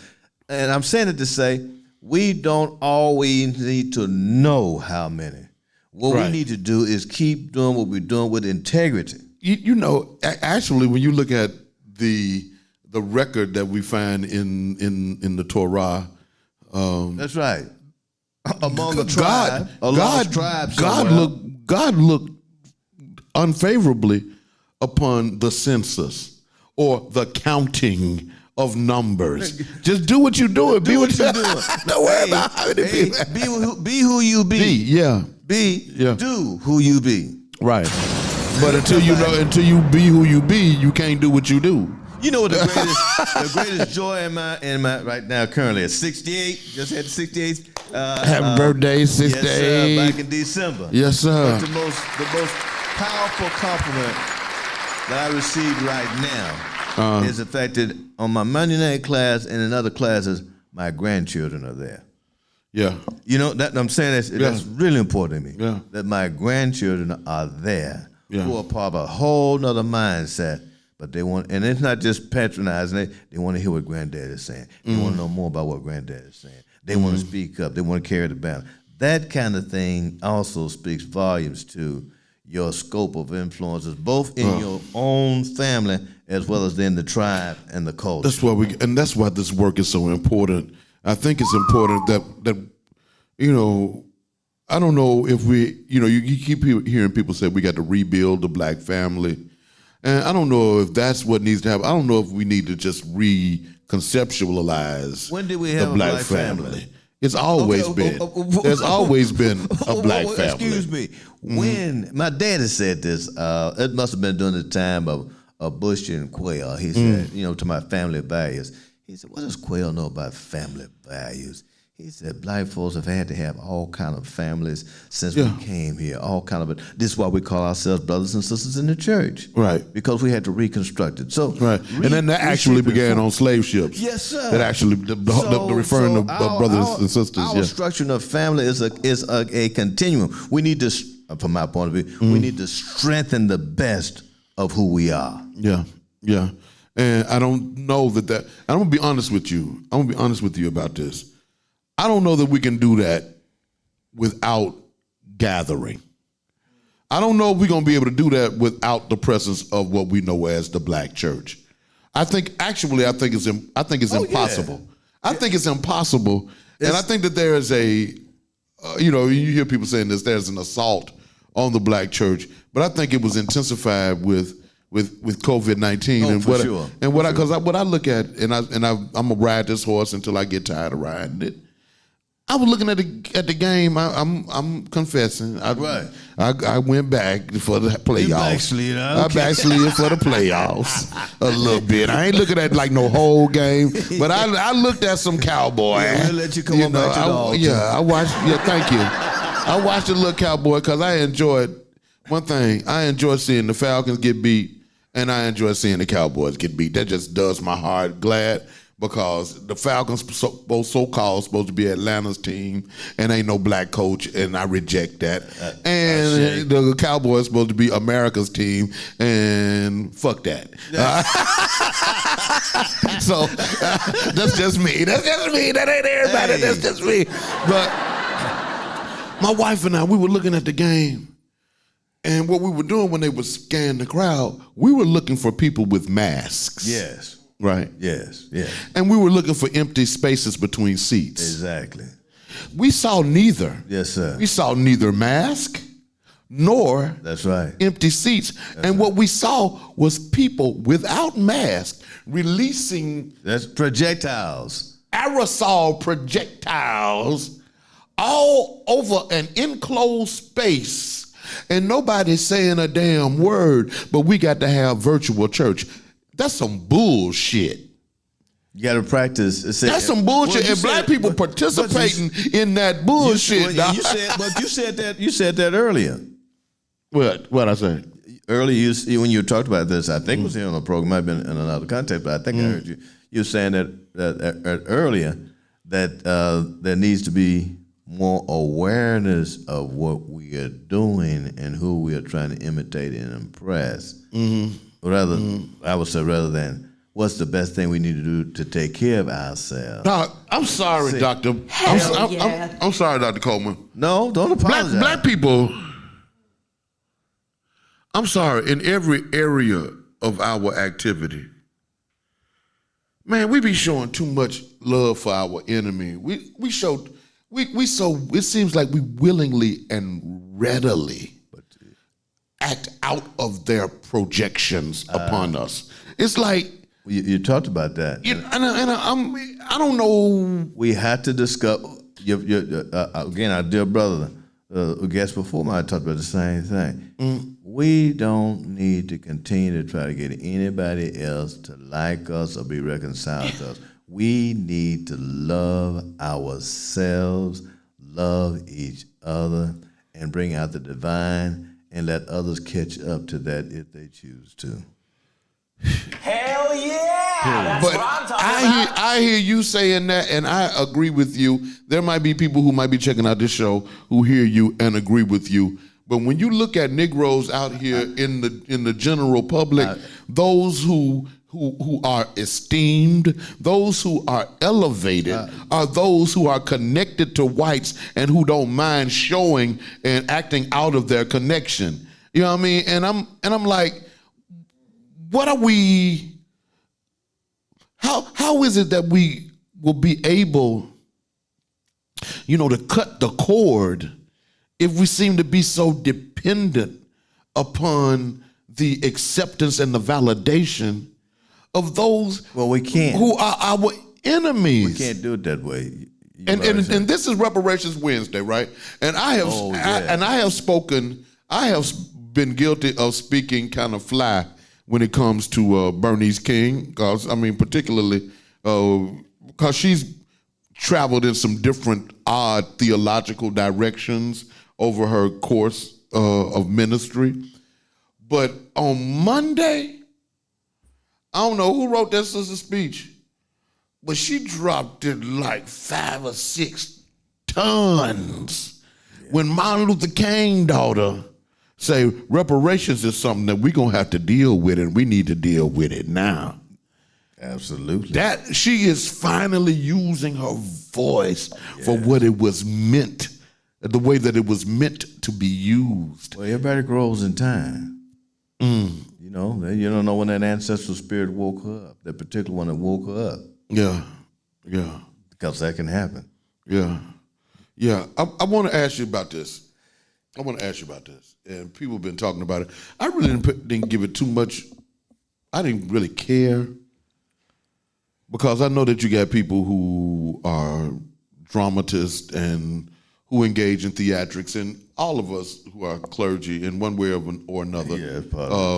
L: And I'm saying it to say, we don't always need to know how many. What we need to do is keep doing what we're doing with integrity.
D: Actually, when you look at the record that we find in the Torah,
L: that's right. Among a tribe, a lost tribe
D: God looked unfavorably upon the census or the counting of numbers. Just do what you're doing. Be what you're doing. Don't worry about how many people.
L: Be who you be. Do who you be.
D: Right. But until you be who you be, you can't do what you do.
L: You know what the greatest joy in my right now currently is 68. Just had 68.
D: Happy birthday, 68.
L: Yes, sir, back in December.
D: Yes, sir.
L: But the most powerful compliment that I received right now is the fact that on my Monday night class and in other classes, my grandchildren are there.
D: Yeah.
L: That I'm saying that's really important to me.
D: Yeah.
L: That my grandchildren are there, who are part of a whole nother mindset. But they want, and it's not just patronizing. They want to hear what Granddad is saying. They want to know more about what Granddad is saying. They want to speak up. They want to carry the banner. That kind of thing also speaks volumes to your scope of influences, both in your own family as well as in the tribe and the culture.
D: That's why this work is so important. I think it's important that I don't know if you keep hearing people say we got to rebuild the black family. And I don't know if that's what needs to happen. I don't know if we need to just reconceptualize
L: when did we have
D: the black family. It's always been. There's always been a black family.
L: Excuse me. When my daddy said this, it must have been during the time of Bush and Quayle. He said, to my family values. He said, what does Quayle know about family values? He said, black folks have had to have all kind of families since we came here, all kind of it. This is why we call ourselves brothers and sisters in the church.
D: Right.
L: Because we had to reconstruct it. So
D: and then that actually began on slave ships.
L: Yes, sir.
D: That actually, the referring to brothers and sisters.
L: Our structure of family is a continuum. We need to, from my point of view, we need to strengthen the best of who we are.
D: Yeah, yeah. And I don't know that I'm going to be honest with you. I'm going to be honest with you about this. I don't know that we can do that without gathering. I don't know if we're going to be able to do that without the presence of what we know as the black church. I think it's impossible. I think it's impossible. And I think that there is you hear people saying there's an assault on the black church, but I think it was intensified with COVID-19 what I look at, and I'm gonna ride this horse until I get tired of riding it. I was looking at the game. I'm confessing. I went back for the playoffs. I backslid for the playoffs a little bit. I ain't looking at like no whole game, but I looked at some Cowboy.
L: We'll let you come on back to the altar.
D: I watched. Yeah, thank you. I watched the little Cowboy because I enjoyed one thing. I enjoy seeing the Falcons get beat, and I enjoy seeing the Cowboys get beat. That just does my heart glad. Because the Falcons, so-called, supposed to be Atlanta's team, and ain't no black coach, and I reject that. And the Cowboys supposed to be America's team, and fuck that. So that's just me. That's just me. That ain't everybody. Hey. That's just me. But my wife and I, we were looking at the game, and what we were doing when they would scan the crowd, we were looking for people with masks.
L: Yes.
D: Right.
L: Yes. Yeah.
D: And we were looking for empty spaces between seats.
L: Exactly.
D: We saw neither.
L: Yes, sir.
D: We saw neither mask nor empty seats. What we saw was people without masks releasing
L: projectiles.
D: Aerosol projectiles all over an enclosed space. And nobody's saying a damn word, but we got to have virtual church. That's some bullshit.
L: You got to practice.
D: That's some bullshit. And black people participating in that bullshit.
L: You said that earlier.
D: What I said?
L: Earlier, when you talked about this, I think it was here on the program, might have been in another context, but I think I heard you. You were saying that earlier that there needs to be more awareness of what we are doing and who we are trying to imitate and impress. I would say rather than what's the best thing we need to do to take care of ourselves.
D: No, I'm sorry, Doctor. I'm sorry, Dr. Coleman.
L: No, don't apologize.
D: Black people, I'm sorry, in every area of our activity, man, we be showing too much love for our enemy. We it seems like we willingly and readily act out of their projections upon us. It's like
L: you talked about that,
D: I don't know.
L: We had to discuss. Again, our dear brother, who guest before me, I talked about the same thing. We don't need to continue to try to get anybody else to like us or be reconciled to us. We need to love ourselves, love each other, and bring out the divine. And let others catch up to that if they choose to.
K: Hell yeah! That's
D: but
K: what I'm talking about.
D: I hear you saying that, and I agree with you. There might be people who might be checking out this show who hear you and agree with you. But when you look at Negroes out here in the general public, those who are esteemed, those who are elevated, are those who are connected to whites and who don't mind showing and acting out of their connection. You know what I mean? And I'm like, what are we? How is it that we will be able, to cut the cord if we seem to be so dependent upon the acceptance and the validation of those who are our enemies?
L: We can't do it that way.
D: And this is Reparations Wednesday, right? And I have been guilty of speaking kind of fly when it comes to Bernice King, because particularly because she's traveled in some different odd theological directions over her course of ministry. But on Monday, I don't know who wrote that sister's speech, but she dropped it like 5 or 6 tons. When Martin Luther King daughter say reparations is something that we're going to have to deal with, and we need to deal with it now.
L: Absolutely.
D: That she is finally using her voice for what it was meant the way that it was meant to be used.
L: Well, everybody grows in time. You know, you don't know when that ancestral spirit woke her up, that particular one that woke her up.
D: Yeah.
L: Because that can happen.
D: Yeah. I want to ask you about this. And people have been talking about it. I really didn't give it too much. I didn't really care because I know that you got people who are dramatists and who engage in theatrics, and all of us who are clergy in one way or another,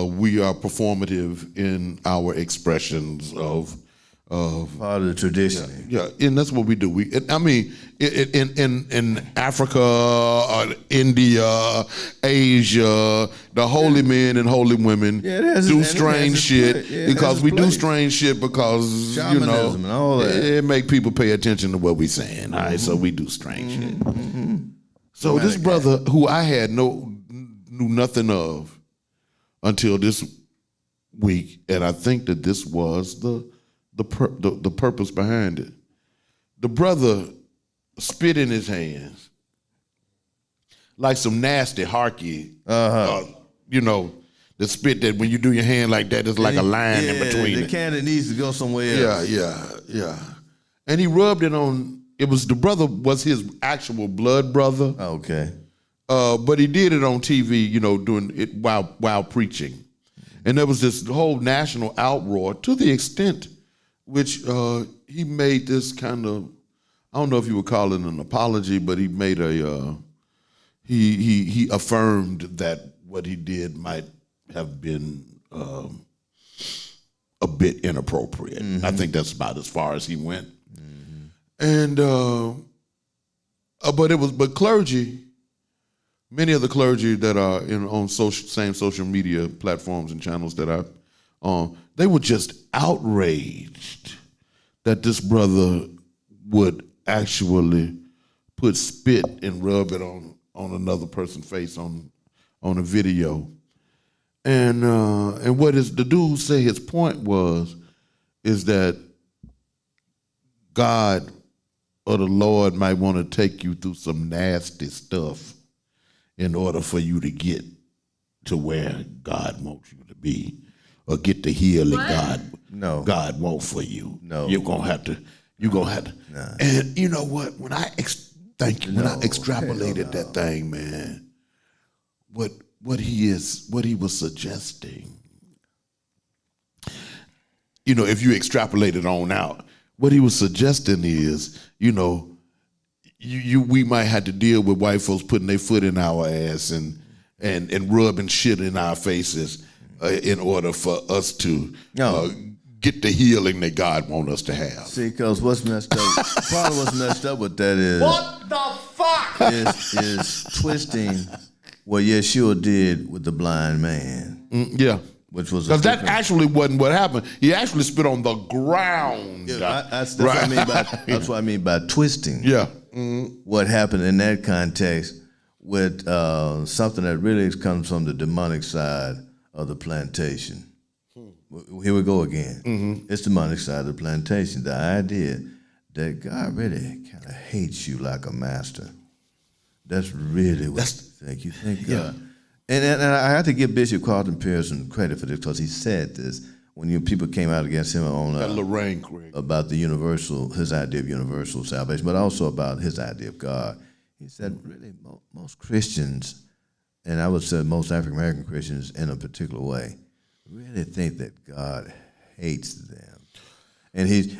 D: we are performative in our expressions of
L: part of the tradition.
D: Yeah, and that's what we do. In Africa, India, Asia, the holy men and holy women do strange shit because we do strange shit because
L: shamanism and all that.
D: It make people pay attention to what we're saying. All right, so we do strange shit. So this brother who I had knew nothing of until this week, and I think that this was the purpose behind it. The brother spit in his hands like some nasty harky, the spit that when you do your hand like that, it's like a line in between
L: the
D: it.
L: candy needs to go somewhere else.
D: Yeah. And he rubbed it on. The brother was his actual blood brother.
L: Okay.
D: But he did it on TV, doing it while preaching. And there was this whole national outroar to the extent which he made this kind of, I don't know if you would call it an apology, but he made he affirmed that what he did might have been a bit inappropriate. Mm-hmm. I think that's about as far as he went. And but clergy, many of the clergy that are on same social media platforms and channels that I'm on, they were just outraged that this brother would actually put spit and rub it on another person's face on a video. And what the dude say his point is that God or the Lord might want to take you through some nasty stuff in order for you to get to where God wants you to be, or get the healing God wants for you.
L: No,
D: you're gonna have to. Nah. And you know what? When I extrapolated that thing, man, what he was suggesting. If you extrapolate it on out, what he was suggesting is, we might have to deal with white folks putting their foot in our ass and rubbing shit in our faces in order for us to get the healing that God wants us to have.
L: See, because what's messed up, part of what's messed up with that is,
B: what the fuck?
L: is twisting what Yeshua did with the blind man.
D: Yeah.
L: Which was
D: because that actually wasn't what happened. He actually spit on the ground.
L: Yeah, that's what I mean by twisting.
D: Yeah.
L: What happened in that context with something that really comes from the demonic side of the plantation. Here we go again. Mm-hmm. It's the demonic side of the plantation. The idea that God really kind of hates you like a master. That's really what you think. You think God. And I have to give Bishop Carlton Pearson credit for this because he said this when people came out against him on
D: Lorraine Craig
L: about his idea of universal salvation, but also about his idea of God. He said, really, most Christians, and I would say most African American Christians in a particular way, really think that God hates them, and he's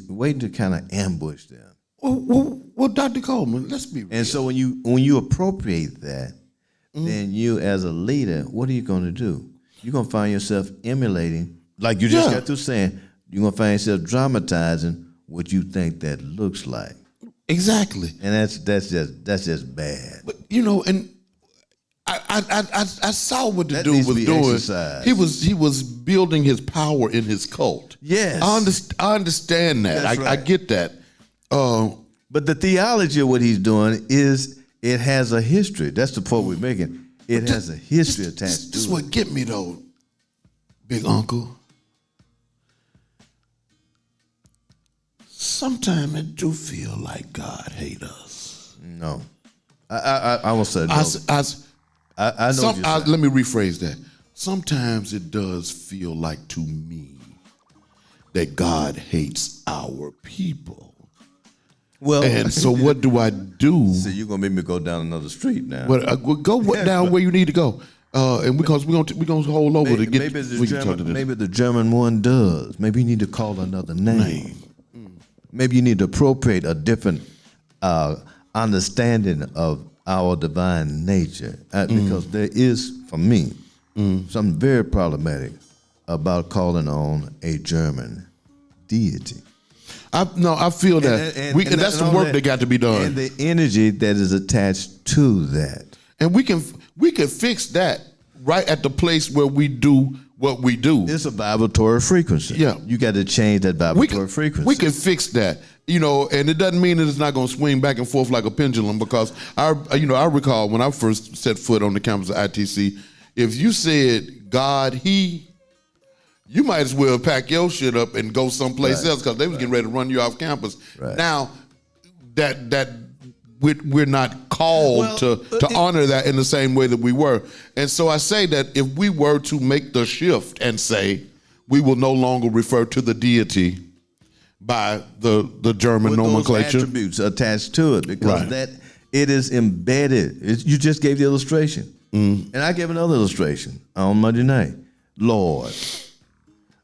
L: waiting to kind of ambush them.
D: Well, Dr. Coleman, let's be real.
L: And so when you appropriate that, then you as a leader, what are you going to do? You're going to find yourself emulating, like you just got through saying, you're going to find yourself dramatizing what you think that looks like.
D: Exactly.
L: And that's just bad.
D: But and I saw what the dude was doing.
L: Exercised.
D: He was building his power in his cult.
L: Yes.
D: I understand that. I get that.
L: But the theology of what he's doing is it has a history. That's the point we're making. It has a history attached to it.
D: This is what get me though, big uncle. Sometimes I do feel like God hates us.
L: No. I will say no. I know what you're saying.
D: Let me rephrase that. Sometimes it does feel like to me that God hates our people.
L: Well,
D: and so what do I do?
L: So you're gonna make me go down another street now.
D: Well, go down where you need to go, and because we're gonna hold over to get.
L: Maybe the German one does. Maybe you need to call another name. Maybe you need to appropriate a different understanding of our divine nature, because there is, for me, something very problematic about calling on a German deity.
D: I feel that that's the work that got to be done,
L: and the energy that is attached to that.
D: And we can fix that right at the place where we do what we do.
L: It's a vibratory frequency.
D: Yeah,
L: you got to change that vibratory frequency.
D: We can fix that, and it doesn't mean that it's not going to swing back and forth like a pendulum. Because I recall when I first set foot on the campus of ITC, if you said God, He, you might as well pack your shit up and go someplace else, because they was getting ready to run you off campus.
L: Right.
D: Now, that we're not called to honor that in the same way that we were. And so I say that if we were to make the shift and say we will no longer refer to the deity by the German nomenclature.
L: Those attributes attached to it, because that it is embedded. You just gave the illustration. And I gave another illustration on Monday night. Lord.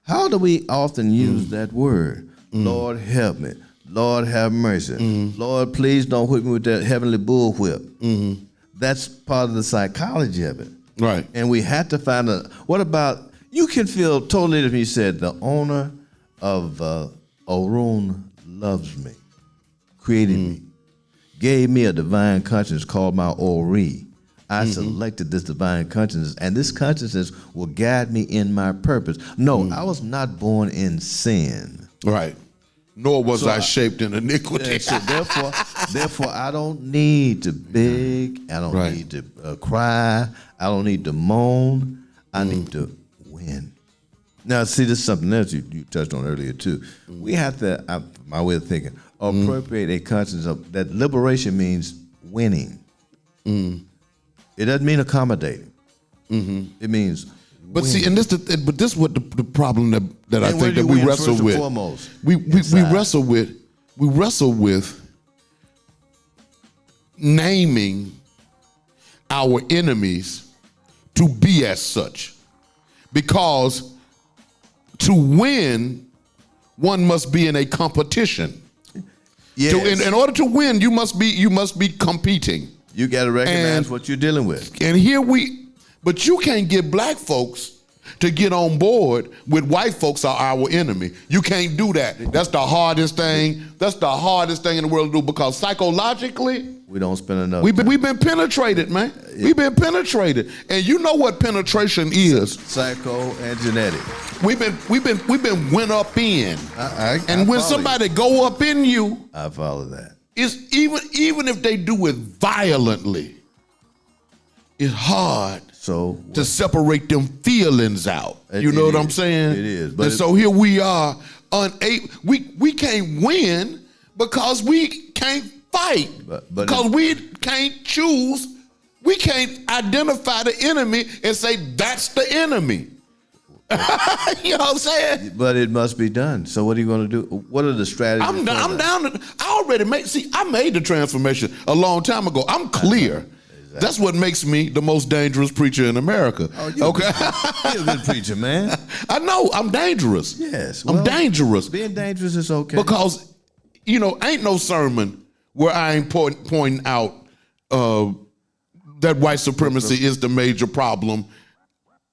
L: How do we often use that word? Lord, help me. Lord, have mercy. Lord, please don't whip me with that heavenly bullwhip. That's part of the psychology of it.
D: Right.
L: And we had to find what about, you can feel totally different. You said, the owner of Orun loves me, created me, gave me a divine conscience called my Ori. I selected this divine consciousness, and this consciousness will guide me in my purpose. No, I was not born in sin.
D: Right. Nor was I shaped in iniquity.
L: So therefore, I don't need to beg. I don't need to cry. I don't need to moan. I need to win. Now, see, this is something else you touched on earlier, too. We have to, my way of thinking, appropriate a conscience of that liberation means winning. It doesn't mean accommodating. It means
D: But see, and this is what the problem that I think that we wrestle with. We wrestle with naming our enemies to be as such, because to win, one must be in a competition.
L: Yes.
D: In order to win, you must be competing.
L: You got to recognize what you're dealing with.
D: And but you can't get black folks to get on board with white folks are our enemy. You can't do that. That's the hardest thing. That's the hardest thing in the world to do, because psychologically,
L: we don't spend enough.
D: We've been penetrated, man. We've been penetrated, and you know what penetration is?
L: Psycho and genetic.
D: We've been went up in, and when somebody go up in you,
L: I follow that.
D: It's even if they do it violently, it's hard to separate them feelings out. You know what I'm saying?
L: It is.
D: And so here we are, unable. We can't win because we can't fight. Because we can't choose. We can't identify the enemy and say that's the enemy. You know what I'm saying?
L: But it must be done. So what are you going to do? What are the strategies?
D: I'm down. I made the transformation a long time ago. I'm clear. Exactly. That's what makes me the most dangerous preacher in America.
L: Oh, you're a good preacher, man.
D: I know. I'm dangerous.
L: Yes.
D: I'm dangerous.
L: Being dangerous is okay.
D: Because, ain't no sermon where I ain't pointing out that white supremacy is the major problem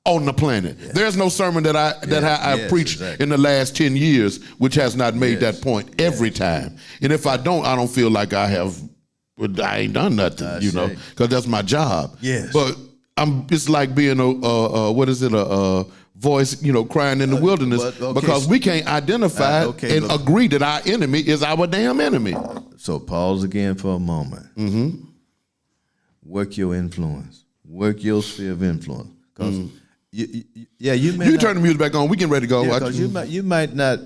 D: on the planet. Yeah. There's no sermon that I preached in the last 10 years which has not made that point every time. And if I don't feel like I ain't done nothing, because that's my job.
L: Yes.
D: But it's like being a voice, crying in the wilderness, because we can't identify and agree that our enemy is our damn enemy.
L: So pause again for a moment. Mm-hmm. Work your influence. Work your sphere of influence. Because you
D: turn the music back on. We getting ready to go.
L: Because you might not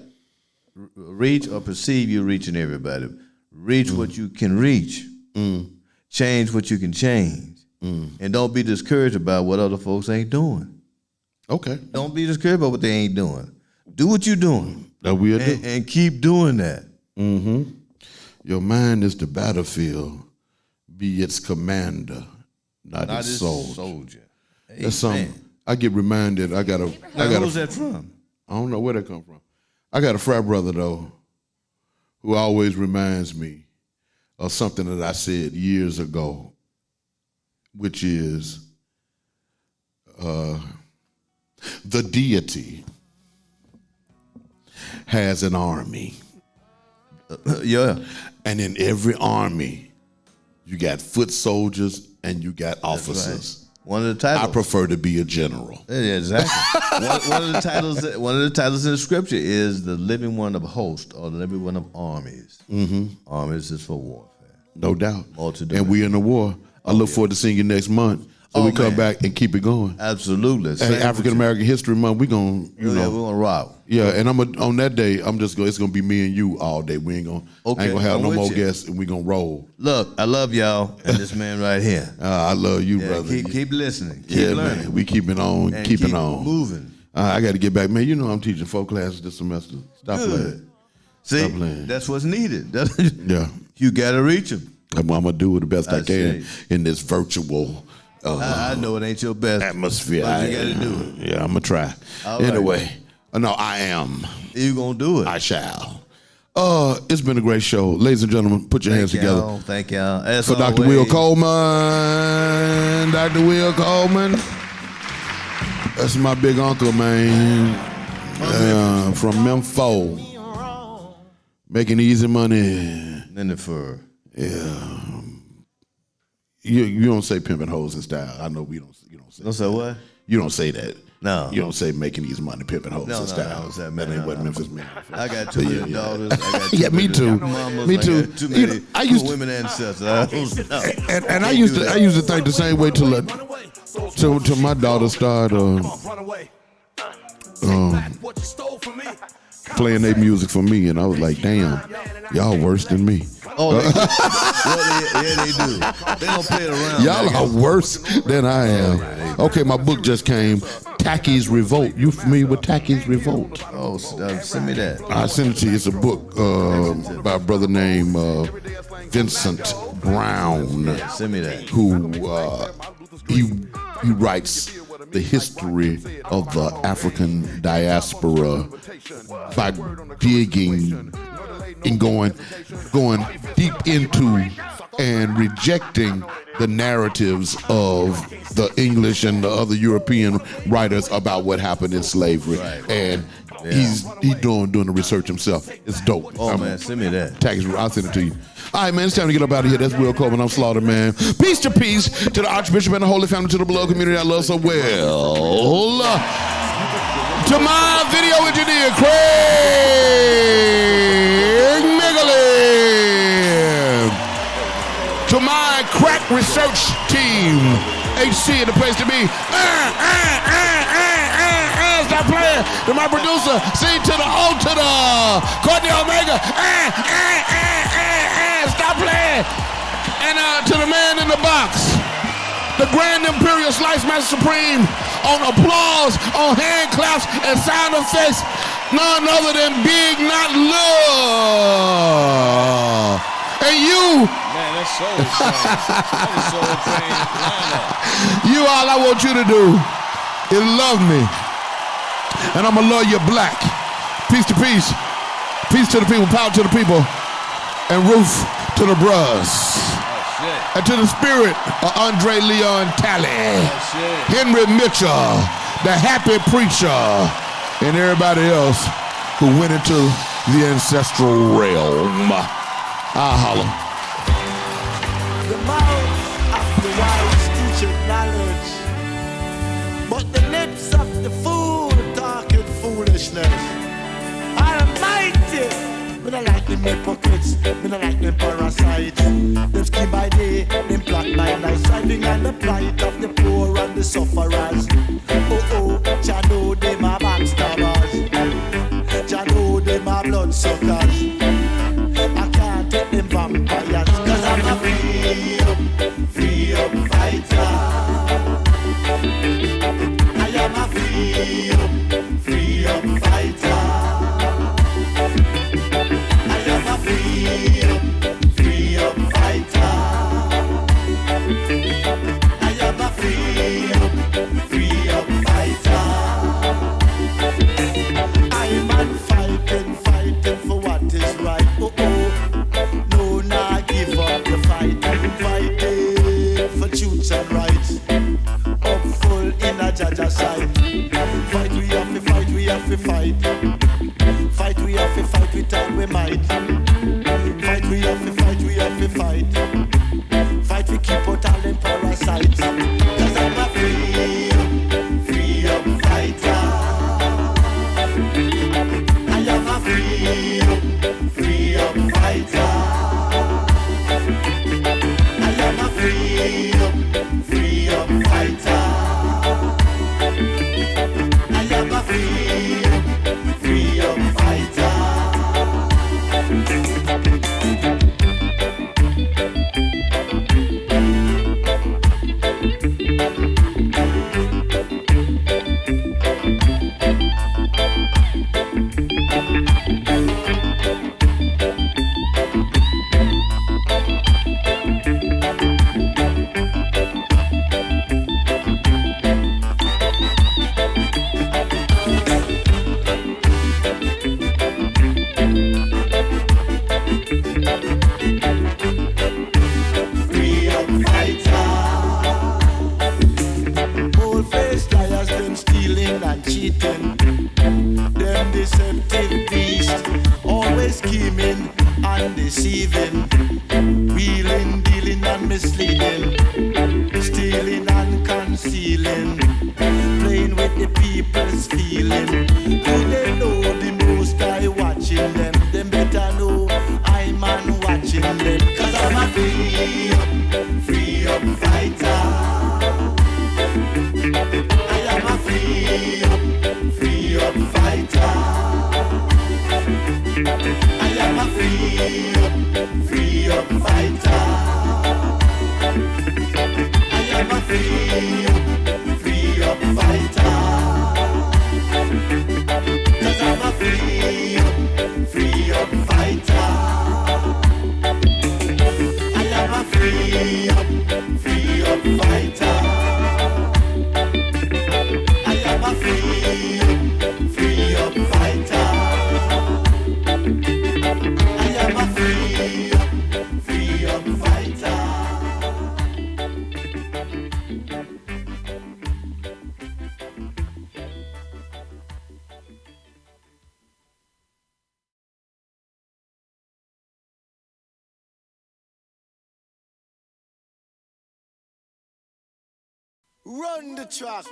L: reach or perceive you're reaching everybody. Reach what you can reach. Change what you can change. And don't be discouraged about what other folks ain't doing.
D: Okay.
L: Don't be discouraged about what they ain't doing. Do what you're doing.
D: That we'll do.
L: And keep doing that.
D: Your mind is the battlefield. Be its commander, not its soldier. That's something. I get reminded.
L: Who's that from?
D: I don't know where that come from. I got a frat brother though, who always reminds me of something that I said years ago, which is the deity has an army.
L: Yeah.
D: And in every army, you got foot soldiers and you got officers.
L: Right. One of the titles.
D: I prefer to be a general.
L: Yeah, exactly. one of the titles in the scripture is the living one of hosts or the living one of armies. Armies is for warfare.
D: No doubt. And we in the war. I look forward to seeing you next month. So we come back and keep it going.
L: Absolutely.
D: Hey, African American History Month, we gonna,
L: we're gonna rock.
D: Yeah, and on that day, it's gonna be me and you all day. We ain't gonna, I ain't gonna have no more guests, and we gonna roll.
L: Look, I love y'all and this man right here.
D: I love you, brother.
L: Keep listening. Keep learning.
D: Man, we keeping on,
L: and
D: keeping
L: keep
D: on,
L: moving.
D: I got to get back, man. You know I'm teaching 4 classes this semester. Stop playing.
L: See,
D: Stop playing.
L: That's what's needed.
D: Yeah,
L: you gotta reach them.
D: I'm gonna do it the best I can in this virtual.
L: I know it ain't your best
D: atmosphere.
L: But you gotta do it.
D: Yeah, I'm gonna try. Anyway, no, I am.
L: You gonna do it?
D: I shall. It's been a great show, ladies and gentlemen. Put your hands together.
L: Thank y'all.
D: For Dr. Will Coleman, Dr. Will Coleman. That's my big uncle, man. From Memphis, making easy money.
L: In the fur.
D: Yeah. You don't say pimping hoes in style. I know we don't. You don't say.
L: Don't say what?
D: You don't say that.
L: No.
D: You don't say making these money pimping hoes in style. That ain't what Memphis means.
L: I got too many daughters. I got
D: yeah, me too.
L: Mamas,
D: me too.
L: I got too many women ancestors.
D: And I used to think the same way till my daughter started playing their music for me, and I was like, damn, y'all worse than me.
L: Oh, they they do. They don't play it around.
D: Y'all are worse than I am. Okay, my book just came, Tacky's Revolt. You familiar with Tacky's Revolt?
L: Oh, send me that.
D: I sent it to you. It's a book by a brother named Vincent Brown.
L: Send me that.
D: Who he writes the history of the African diaspora by digging and going deep into and rejecting the narratives of the English and the other European writers about what happened in slavery.
L: Right.
D: And he's doing the research himself. It's dope.
L: Oh, man, send me that.
D: I'll send it to you. All right, man, it's time to get up out of here. That's Will Coleman. I'm Slaughter, man. Peace to the Archbishop and the Holy Family, to the beloved community I love so well. To my video engineer, Craig Miggling. To my crack research team, HC in the place to be. Stop playing. To my producer, C to the O to the Courtney Omega. Stop playing. And to the man in the box, the Grand Imperial Slice Master Supreme, on applause, on hand claps, and sound effects, none other than Big Not Love. And you.
L: Man, that's so insane. That is so insane.
D: You, all I want you to do is love me. And I'm going to love you black. Peace to peace. Peace to the people, power to the people. And roof to the bros. And to the spirit of Andre Leon Talley, Henry Mitchell, the happy preacher, and everybody else who went into the ancestral realm. I'll holler.
K: The mouth of the wise teacheth knowledge, but the lips of the fool talketh foolishness. Almighty, me not like them hypocrites, me not like them parasites. Them scheme by day, them plot by night, striving on the plight of the poor and the sufferers. Oh, Jah know them are backstabbers, Jah know them are bloodsuckers. I can't take them vampires, 'cause I'm a free Fight we have to fight with all we might. Fight we have to fight, we have to fight. Fight we keep out all them parasites. Cause I'm a freedom fighter. I am a freedom fighter. I am a freedom fighter. I am a freedom fighter. Run the track.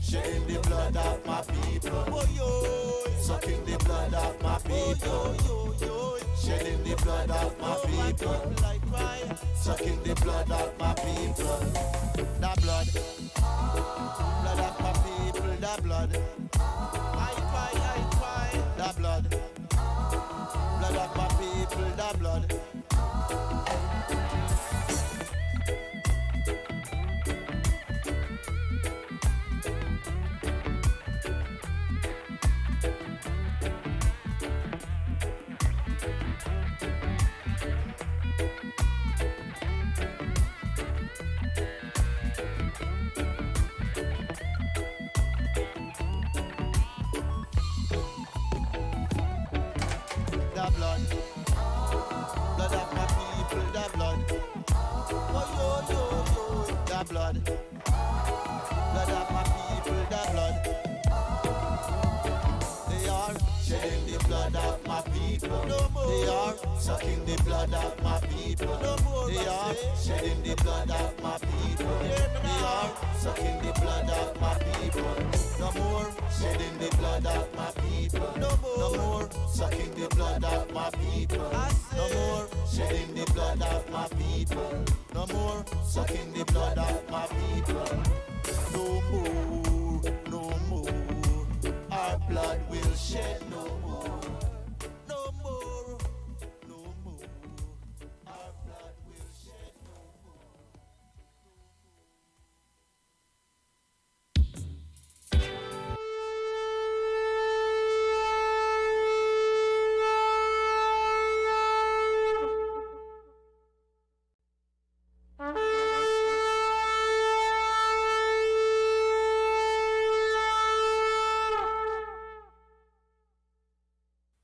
K: shedding the blood of my people. Sucking the blood of my people. Shedding the blood of my people. Sucking the blood of my people. The blood. Blood of my people. The blood. I cry. The blood. Blood of my people. The blood. Blood of my people, the blood. They are shedding the blood of my people. They are sucking the blood of my people. They are shedding the blood of my people. They are sucking the blood of my people. No more shedding the blood of my people. No more sucking the blood of my people. No more shedding the blood of my people. No more sucking the blood of my people. No more, our blood will shed no more. No more, our blood will shed no more.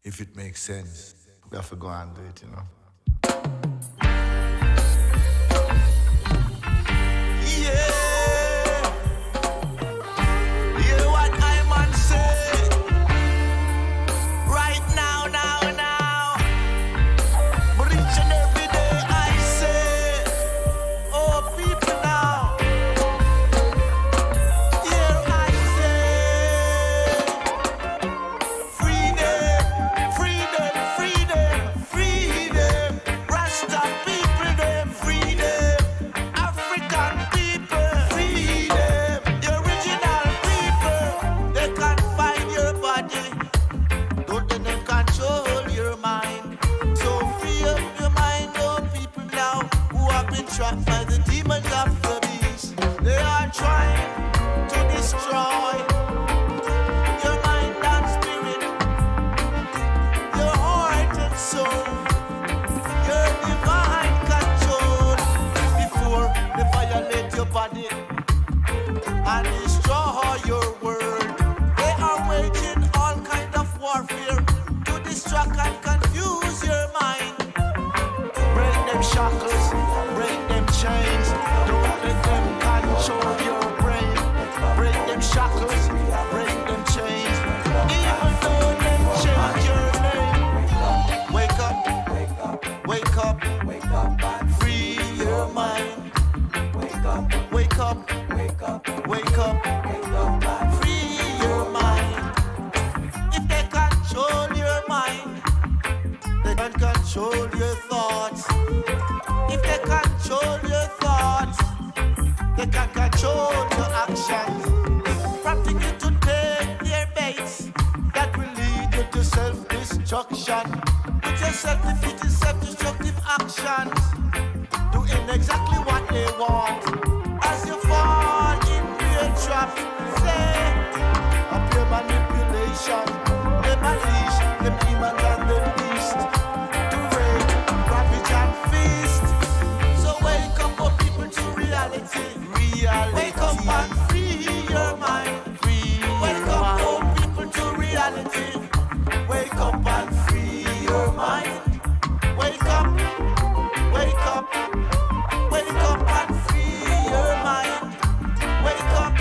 M: If it makes sense, we have to go and do it, you know.
K: Hear what I man say. Right now. But each and every day I say, oh people now. Here I say, freedom. Rasta people them freedom. African people freedom. The original people, they can't find your body. Don't let them control your mind. So free up your mind, oh people now who have been trapped by the demons of the beast. They are trying to destroy your mind and spirit, your heart and soul, your divine control. Before they violate your body and destroy your world, they are waging all kind of warfare to distract and confuse your mind. Break them shackles, break them chains. Don't let them control your brain. Break them shackles, break them chains. Even though them change your name. Wake up, free your mind. Wake up, free your mind. If they control your mind, they can control your thoughts. If they control your thoughts, they can control your actions. Practicing to take their baits that will lead you to self-destruction. Put yourself defeating self-destructive actions, doing exactly what they want. As you fall into your trap, say, a pure manipulation. Them unleash, them demons and them beast, to rape, ravage and feast. So wake up, oh people, to reality. Wake up and free your mind. Wake up, oh people, to reality. Wake up and free your mind. Wake up and free your mind. Wake up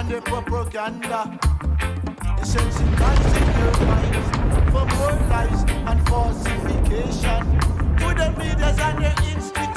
K: their propaganda. Desensitizing your minds for more lies and falsification. To the medias and their institutions.